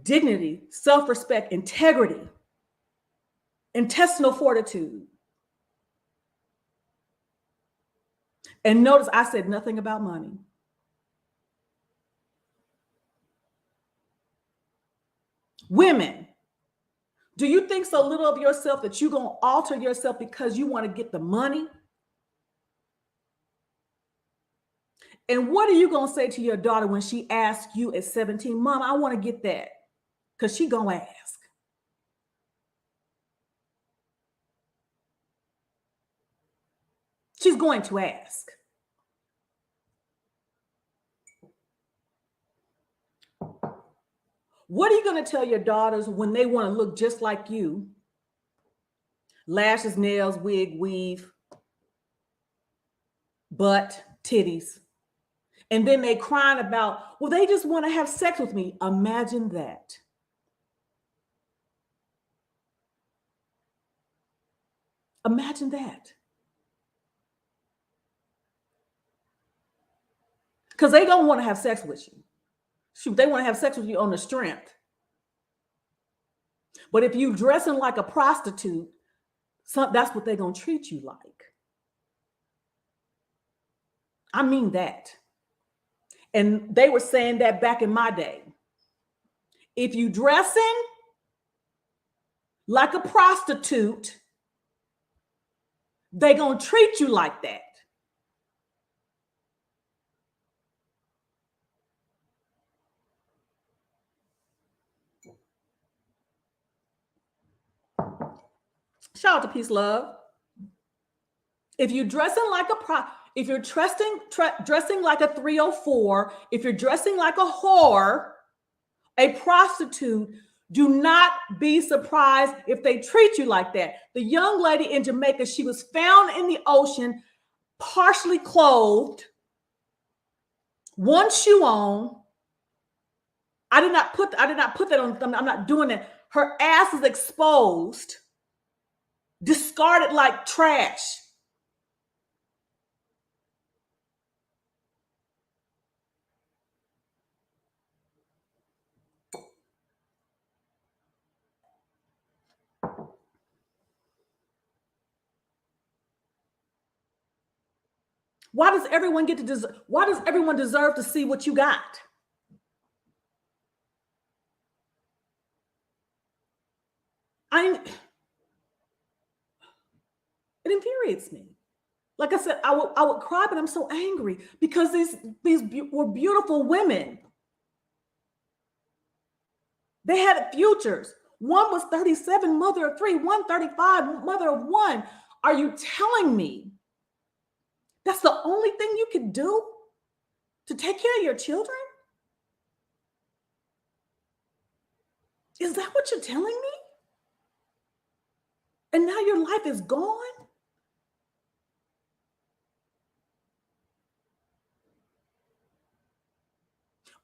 dignity, self-respect, integrity, intestinal fortitude. And notice I said nothing about money. Women, do you think so little of yourself that you're going to alter yourself because you want to get the money? And what are you going to say to your daughter when she asks you at 17, Mom, I want to get that? Because she going to ask. She's going to ask. What are you going to tell your daughters when they want to look just like you? Lashes, nails, wig, weave, butt, titties. And then they crying about, well, they just want to have sex with me. Imagine that. Imagine that. Because they don't want to have sex with you. Shoot, they want to have sex with you on the strength. But if you dressing like a prostitute, that's what they're going to treat you like. I mean that. And they were saying that back in my day. If you dressing like a prostitute, they're going to treat you like that. Shout out to Peace Love. If you're dressing like if you're dressing like a 304, if you're dressing like a whore, a prostitute, do not be surprised if they treat you like that. The young lady in Jamaica, she was found in the ocean, partially clothed, one shoe on. I did not put that on. I'm not doing it. Her ass is exposed, discarded like trash. Why does everyone deserve to see what you got? It infuriates me. Like I said, I would cry, but I'm so angry because these were beautiful women. They had futures. One was 37, mother of 3, 135, mother of 1. Are you telling me that's the only thing you could do to take care of your children? Is that what you're telling me? And now your life is gone?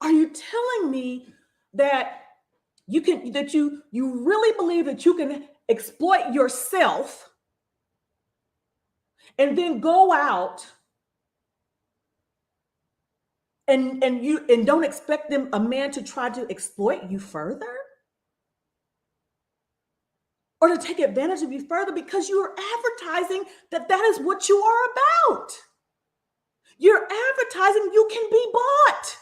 Are you telling me that you really believe that you can exploit yourself and then go out and don't expect a man to try to exploit you further? Or to take advantage of you further because you are advertising that is what you are about. You're advertising you can be bought.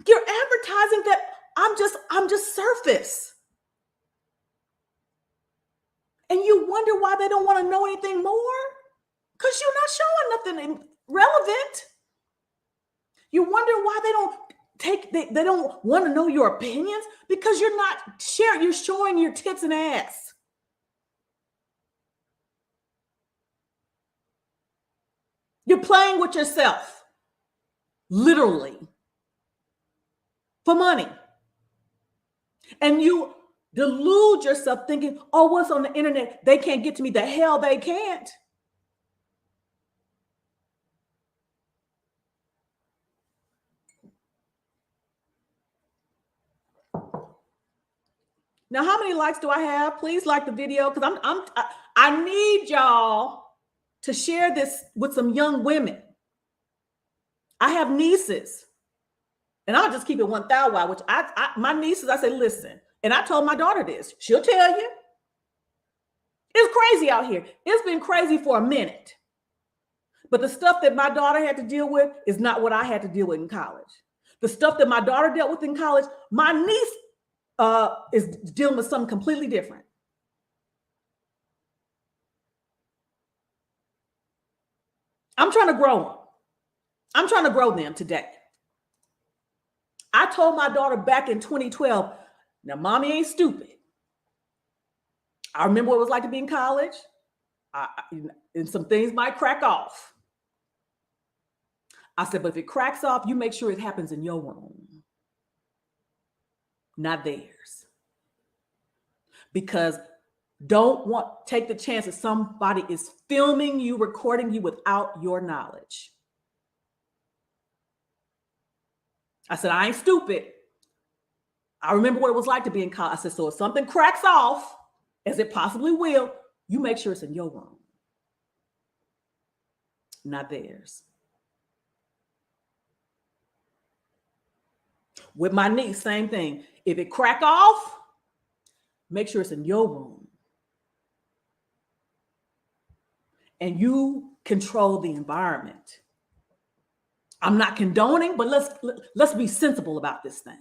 You're advertising that I'm just surface. And you wonder why they don't want to know anything more? Because you're not showing nothing relevant. You wonder why they don't want to know your opinions, because you're not sharing, you're showing your tits and ass. You're playing with yourself, literally, for money. And you delude yourself thinking, oh, what's on the internet? They can't get to me. The hell they can't. Now, how many likes do I have? Please like the video, because I need y'all to share this with some young women. I have nieces, and I'll just keep it 1,000, which my nieces, I say, listen, and I told my daughter this. She'll tell you. It's crazy out here. It's been crazy for a minute. But the stuff that my daughter had to deal with is not what I had to deal with in college. The stuff that my daughter dealt with in college, my niece is dealing with something completely different. I'm trying to grow them. I'm trying to grow them today. I told my daughter back in 2012, now mommy ain't stupid. I remember what it was like to be in college. And some things might crack off. I said, but if it cracks off, you make sure it happens in your room, not theirs. Because take the chance that somebody is filming you, recording you without your knowledge. I said, I ain't stupid. I remember what it was like to be in college. I said, so if something cracks off, as it possibly will, you make sure it's in your room, not theirs. With my niece, same thing. If it crack off, make sure it's in your room. And you control the environment. I'm not condoning, but let's be sensible about this thing.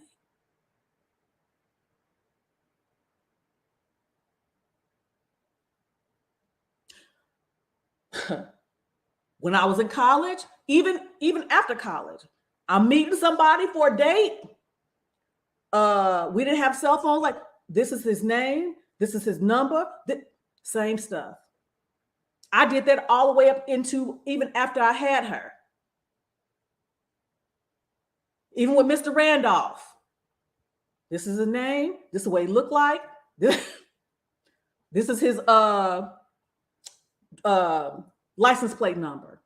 When I was in college, even after college, I'm meeting somebody for a date. We didn't have cell phones. Like, this is his name, this is his number, same stuff. I did that all the way up into even after I had her. Even with Mr. Randolph. This is his name, this is the way he looked like. This is his license plate number.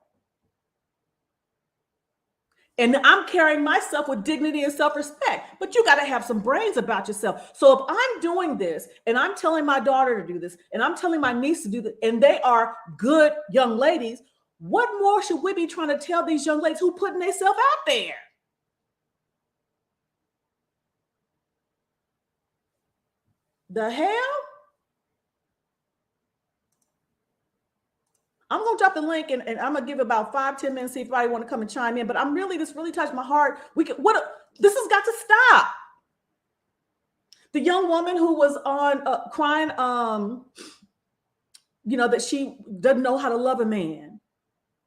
And I'm carrying myself with dignity and self-respect, but you got to have some brains about yourself. So if I'm doing this and I'm telling my daughter to do this and I'm telling my niece to do this, and they are good young ladies, what more should we be trying to tell these young ladies who putting themselves out there? The hell? I'm going to drop the link and I'm going to give about 5-10 minutes, see if anybody want to come and chime in. But this really touched my heart. This has got to stop. The young woman who was on crying, that she doesn't know how to love a man.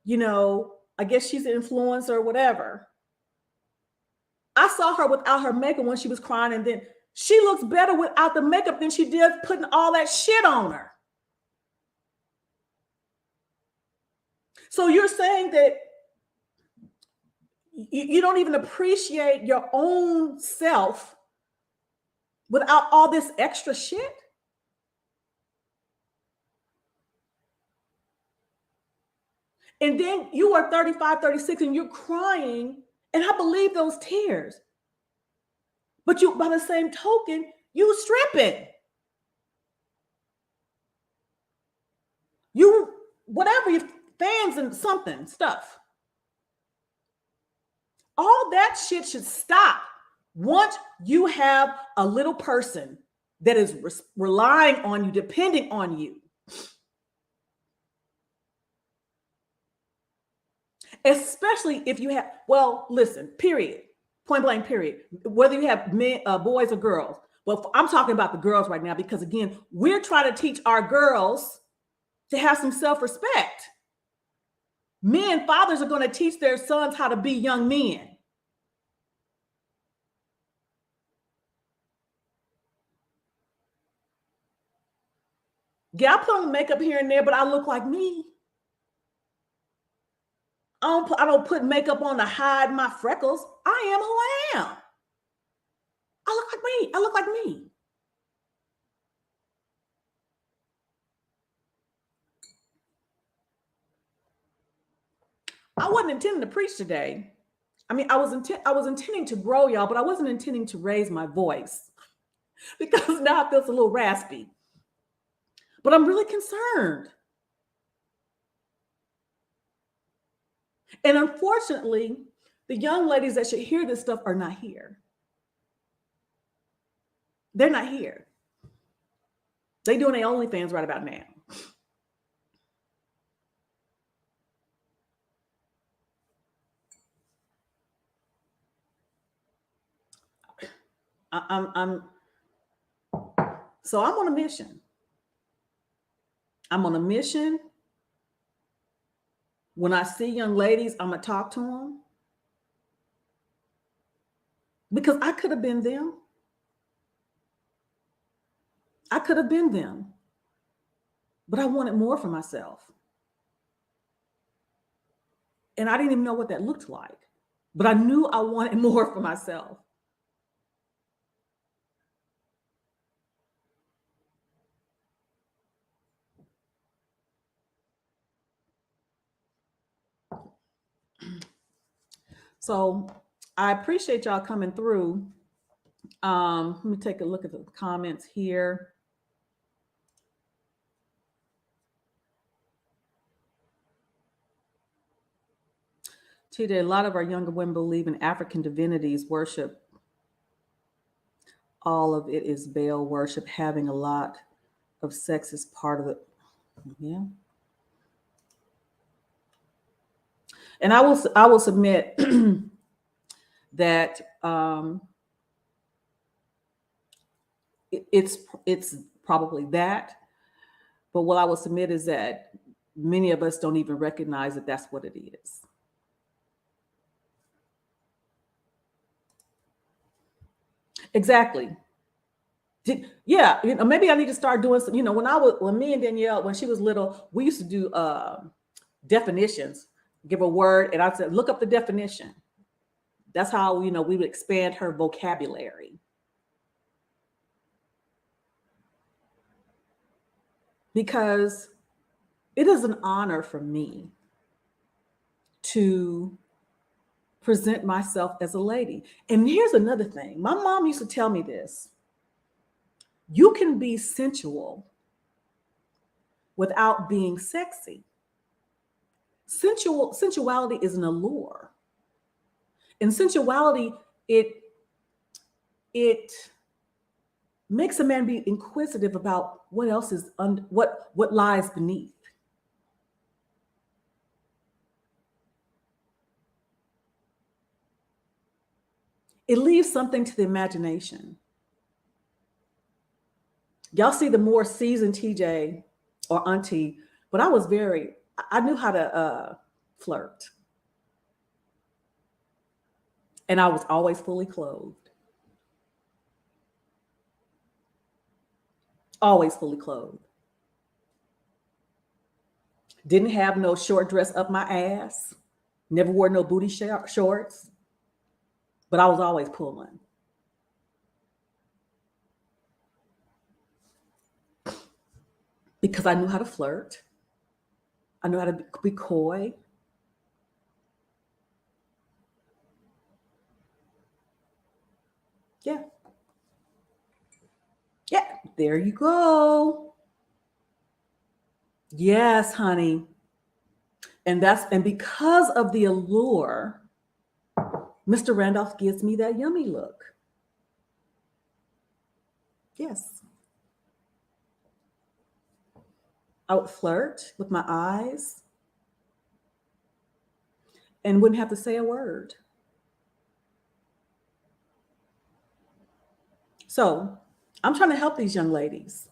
I guess she's an influencer or whatever. I saw her without her makeup when she was crying, and then she looks better without the makeup than she did putting all that shit on her. So you're saying that you don't even appreciate your own self without all this extra shit? And then you are 35, 36, and you're crying, and I believe those tears. But by the same token, you stripping. Whatever, your fans and something, stuff. All that shit should stop once you have a little person that is relying on you, depending on you. Especially if you have, listen, period, point blank, period. Whether you have men, boys or girls. Well, I'm talking about the girls right now because, again, we're trying to teach our girls to have some self-respect. Men, fathers are going to teach their sons how to be young men. Yeah, I put on makeup here and there, but I look like me. I don't put makeup on to hide my freckles. I am who I am. I look like me. I look like me. I wasn't intending to preach today. I mean, I was intending to grow y'all, but I wasn't intending to raise my voice because now it feels a little raspy. But I'm really concerned. And unfortunately, the young ladies that should hear this stuff are not here. They're not here. They're doing their OnlyFans right about now. So I'm on a mission. I'm on a mission. When I see young ladies, I'm gonna talk to them because I could have been them. I could have been them, but I wanted more for myself. And I didn't even know what that looked like, but I knew I wanted more for myself. So I appreciate y'all coming through. Let me take a look at the comments here. Today, a lot of our younger women believe in African divinities, worship. All of it is Baal worship. Having a lot of sex is part of it. Yeah. And I will submit that it's probably that. But what I will submit is that many of us don't even recognize that that's what it is. Exactly. Yeah, maybe I need to start doing some. When me and Danielle, when she was little, we used to do definitions. Give a word, and I said, look up the definition. That's how we would expand her vocabulary. Because it is an honor for me to present myself as a lady. And here's another thing. My mom used to tell me this. You can be sensual without being sexy. Sensuality is an allure. And sensuality, it makes a man be inquisitive about what else is what lies beneath. It leaves something to the imagination. Y'all see the more seasoned TJ or auntie, but I knew how to flirt. And I was always fully clothed. Always fully clothed. Didn't have no short dress up my ass. Never wore no booty shorts. But I was always pulling. Because I knew how to flirt. I knew how to be coy. Yeah. Yeah, there you go. Yes, honey. And because of the allure, Mr. Randolph gives me that yummy look. Yes. I would flirt with my eyes and wouldn't have to say a word. So I'm trying to help these young ladies.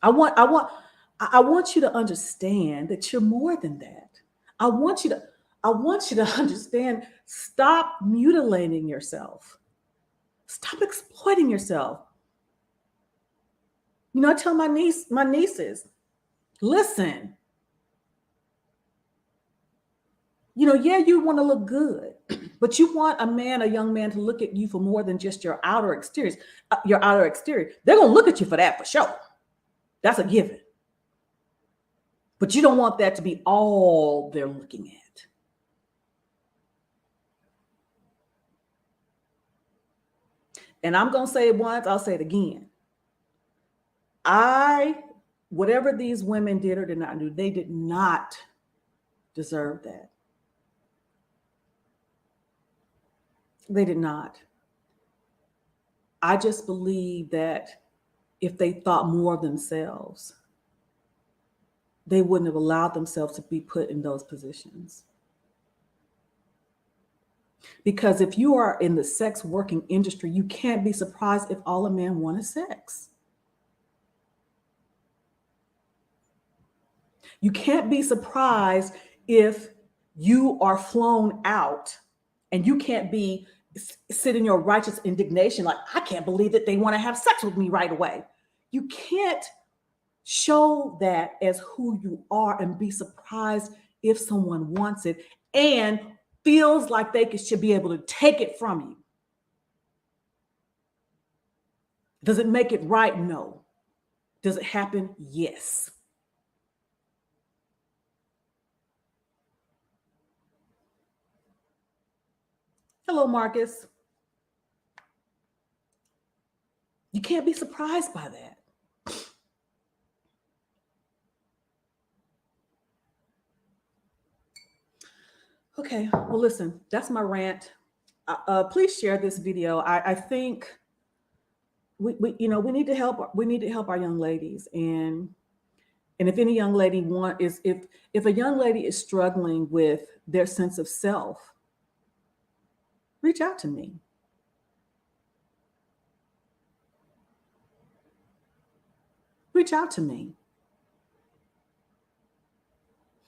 I want you to understand that you're more than that. I want you to understand, stop mutilating yourself. Stop exploiting yourself. I tell my nieces, listen, yeah, you want to look good, but you want a young man to look at you for more than just your outer exterior. They're going to look at you for that for sure. That's a given. But you don't want that to be all they're looking at. And I'm going to say it once, I'll say it again. Whatever these women did or did not do, they did not deserve that. They did not. I just believe that if they thought more of themselves, they wouldn't have allowed themselves to be put in those positions. Because if you are in the sex working industry, you can't be surprised if all a man want is sex. You can't be surprised if you are flown out and you can't be sit in your righteous indignation like, I can't believe that they want to have sex with me right away. You can't show that as who you are and be surprised if someone wants it and feels like they should be able to take it from you. Does it make it right? No. Does it happen? Yes. Hello, Marcus. You can't be surprised by that. Okay, well, listen, that's my rant. Please share this video. I think we need to help. We need to help our young ladies, and if any young lady if a young lady is struggling with their sense of self, reach out to me. Reach out to me.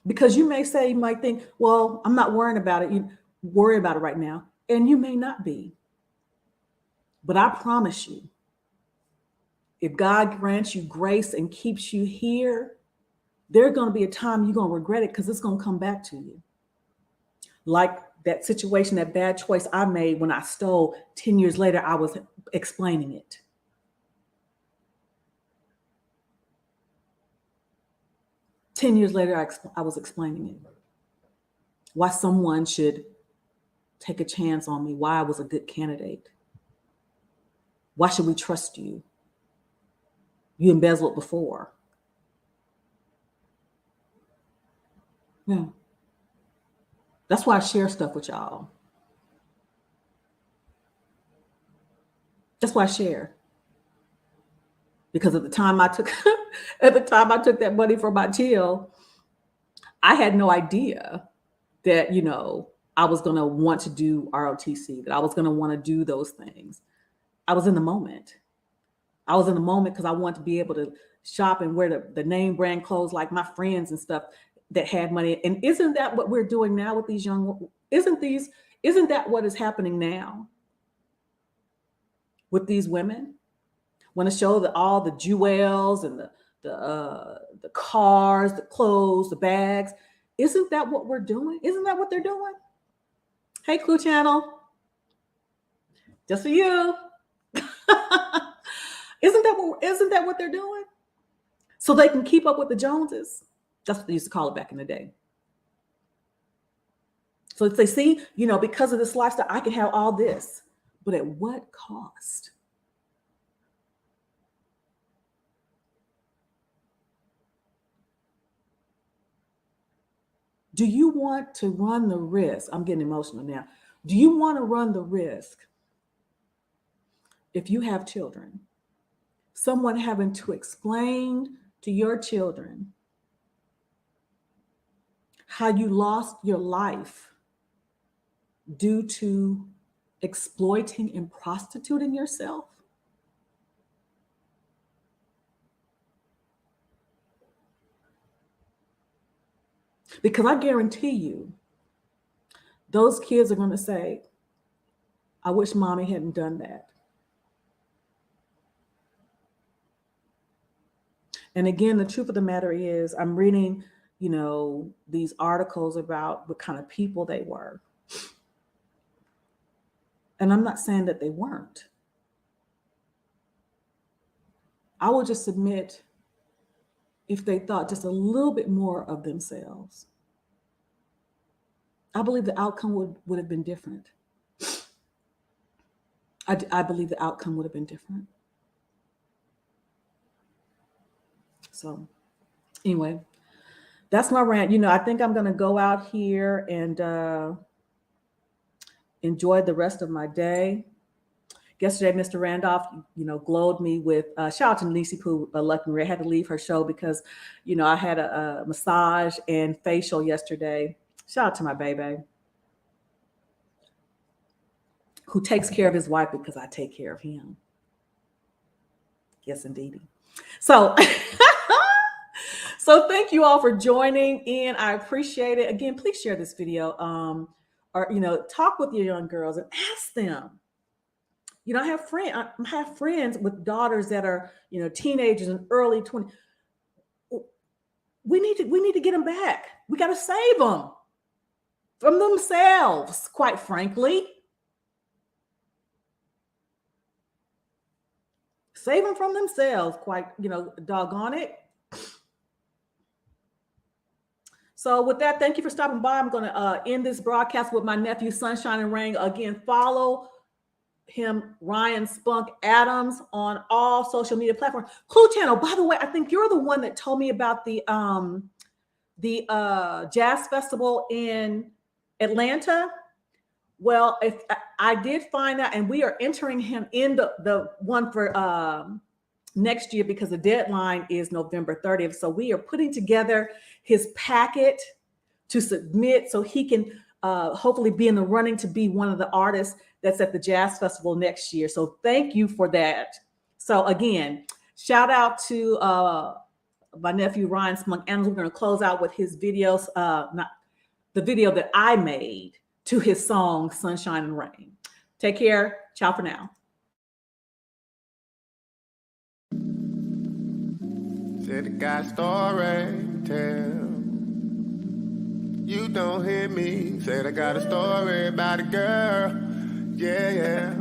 Because you might think, well, I'm not worrying about it. You worry about it right now. And you may not be. But I promise you, if God grants you grace and keeps you here, there's going to be a time you're going to regret it because it's going to come back to you. Like that situation, that bad choice I made when I stole, 10 years later, I was explaining it. Ten years later, I was explaining it. Why someone should take a chance on me, why I was a good candidate. Why should we trust you? You embezzled before. Yeah. That's why I share stuff with y'all. That's why I share. Because at the time I took that money from my till, I had no idea that, I was going to want to do ROTC, that I was going to want to do those things. I was in the moment. I was in the moment because I wanted to be able to shop and wear the name brand clothes like my friends and stuff that had money. And isn't that what we're doing now with these isn't that what is happening now with these women? Want to show all the jewels and the cars, the clothes, the bags. Isn't that what we're doing? Isn't that what they're doing? Hey, Clue Channel. Just for you. Isn't that what they're doing? So they can keep up with the Joneses. That's what they used to call it back in the day. So if they see, because of this lifestyle, I can have all this, but at what cost? Do you want to run the risk? I'm getting emotional now. Do you want to run the risk, if you have children, someone having to explain to your children how you lost your life due to exploiting and prostituting yourself? Because I guarantee you, those kids are going to say, I wish mommy hadn't done that. And again, the truth of the matter is, I'm reading, these articles about what kind of people they were. And I'm not saying that they weren't. I will just submit, if they thought just a little bit more of themselves, I believe the outcome would have been different. I believe the outcome would have been different. So anyway, that's my rant. I think I'm going to go out here and enjoy the rest of my day. Yesterday, Mr. Randolph, glowed me with, shout out to Nisi Poo, Lucky Marie. I had to leave her show because, I had a massage and facial yesterday. Shout out to my baby. who takes care of his wife because I take care of him. Yes, indeedy. So, so thank you all for joining in. I appreciate it. Again, please share this video, or talk with your young girls and ask them. I have friends with daughters that are teenagers and early 20s. We need to get them back. We got to save them from themselves, quite frankly. Save them from themselves, doggone it. So with that, thank you for stopping by. I'm going to end this broadcast with my nephew, Sunshine and Rain. Again, follow him, Ryan Spunk Adams, on all social media platforms. Clue Channel, by the way, I think you're the one that told me about the jazz festival in Atlanta. Well, if I did find out, and we are entering him in the one for next year because the deadline is November 30th. So we are putting together his packet to submit so he can hopefully be in the running to be one of the artists that's at the Jazz Festival next year. So thank you for that. So again, shout out to my nephew, Ryan Spunk Adams. We're going to close out with his videos, not the video that I made to his song, Sunshine and Rain. Take care. Ciao for now. Said I got a story to tell. You don't hear me. Said I got a story about a girl. Yeah.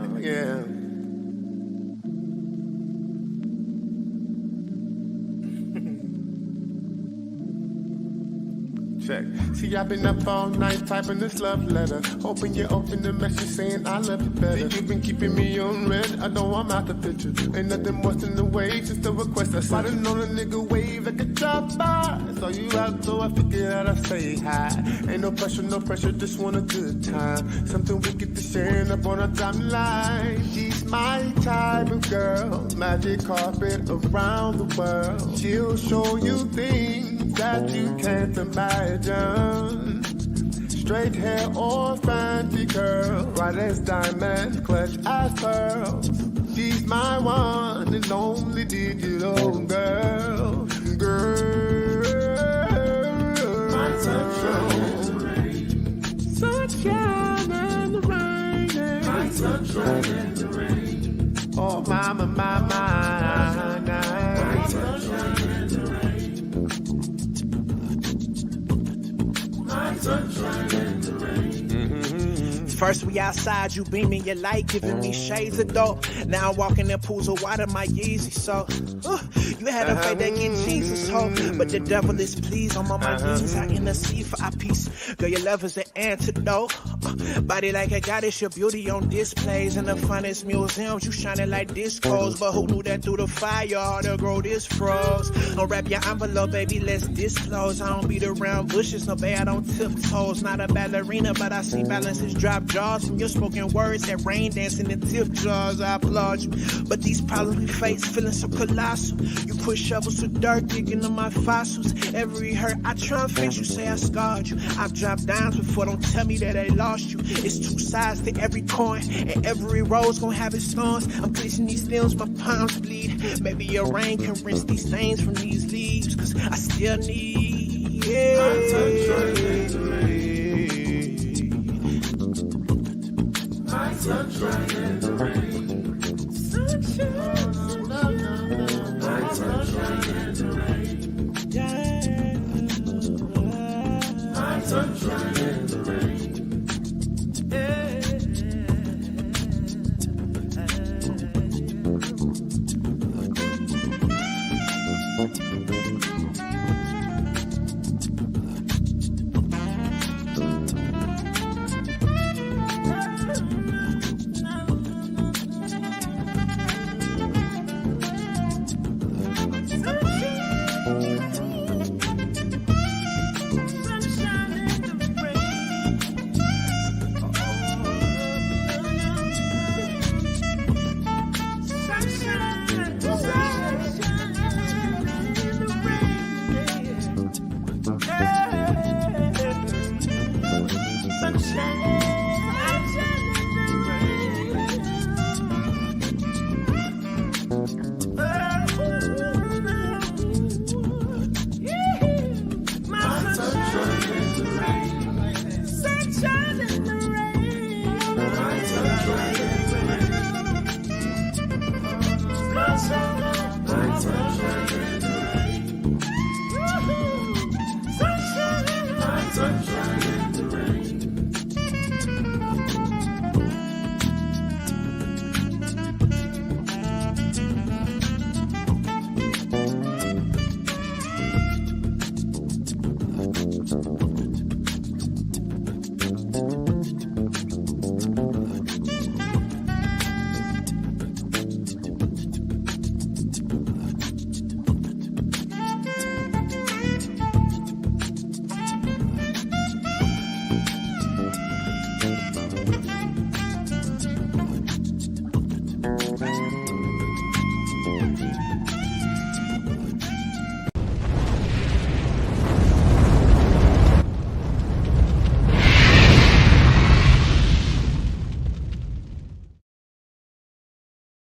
Check. See, I've been up all night typing this love letter, hoping you open the message saying I love you better. You've been keeping me on red, I know I'm out the picture. Ain't nothing worse than the wave, just a request. I started on a nigga wave like a drop by. Saw you out, so I figured out I'd say hi. Ain't no pressure, just want a good time. Something we get to sharing up on a timeline. She's my type of girl, magic carpet around the world. She'll show you things that you can't imagine. Straight hair or fancy curl, bright as diamonds, clutch as pearls. She's my one and only digital girl. My sunshine and the rain. Sunshine and the rain. My sunshine and the rain. Oh, mama, my. My sunshine and the rain. My sunshine and the rain. First we outside, you beaming your light, giving me shades of dope. Now I'm walking in pools of water, my Yeezy. So, you had a faith that get Jesus hope, but the devil is pleased. I'm on my knees, I intercede for our peace. Girl, your love is the antidote. Body like a goddess, your beauty on displays in the finest museums. You shining like discos, but who knew that through the fire all the grow this froze? Unwrap your envelope, baby, let's disclose. I don't beat around bushes, no babe, I don't tiptoes. Not a ballerina, but I see balances drop jaws from your spoken words that rain dancing in tip jars. I applaud you, but these problems we face feeling so colossal. You put shovels of dirt digging on my fossils. Every hurt I try and fix, you say I scarred you. I've dropped downs before, don't tell me that I lost you. It's two sides to every coin, and every road's gonna have its thorns. I'm placing these stems, my palms bleed. Maybe your rain can rinse these stains from these leaves, cause I still need my sunshine and the rain. My sunshine and the rain. Sunshine, my sunshine and the rain. Yeah. My sunshine and the rain. Bye.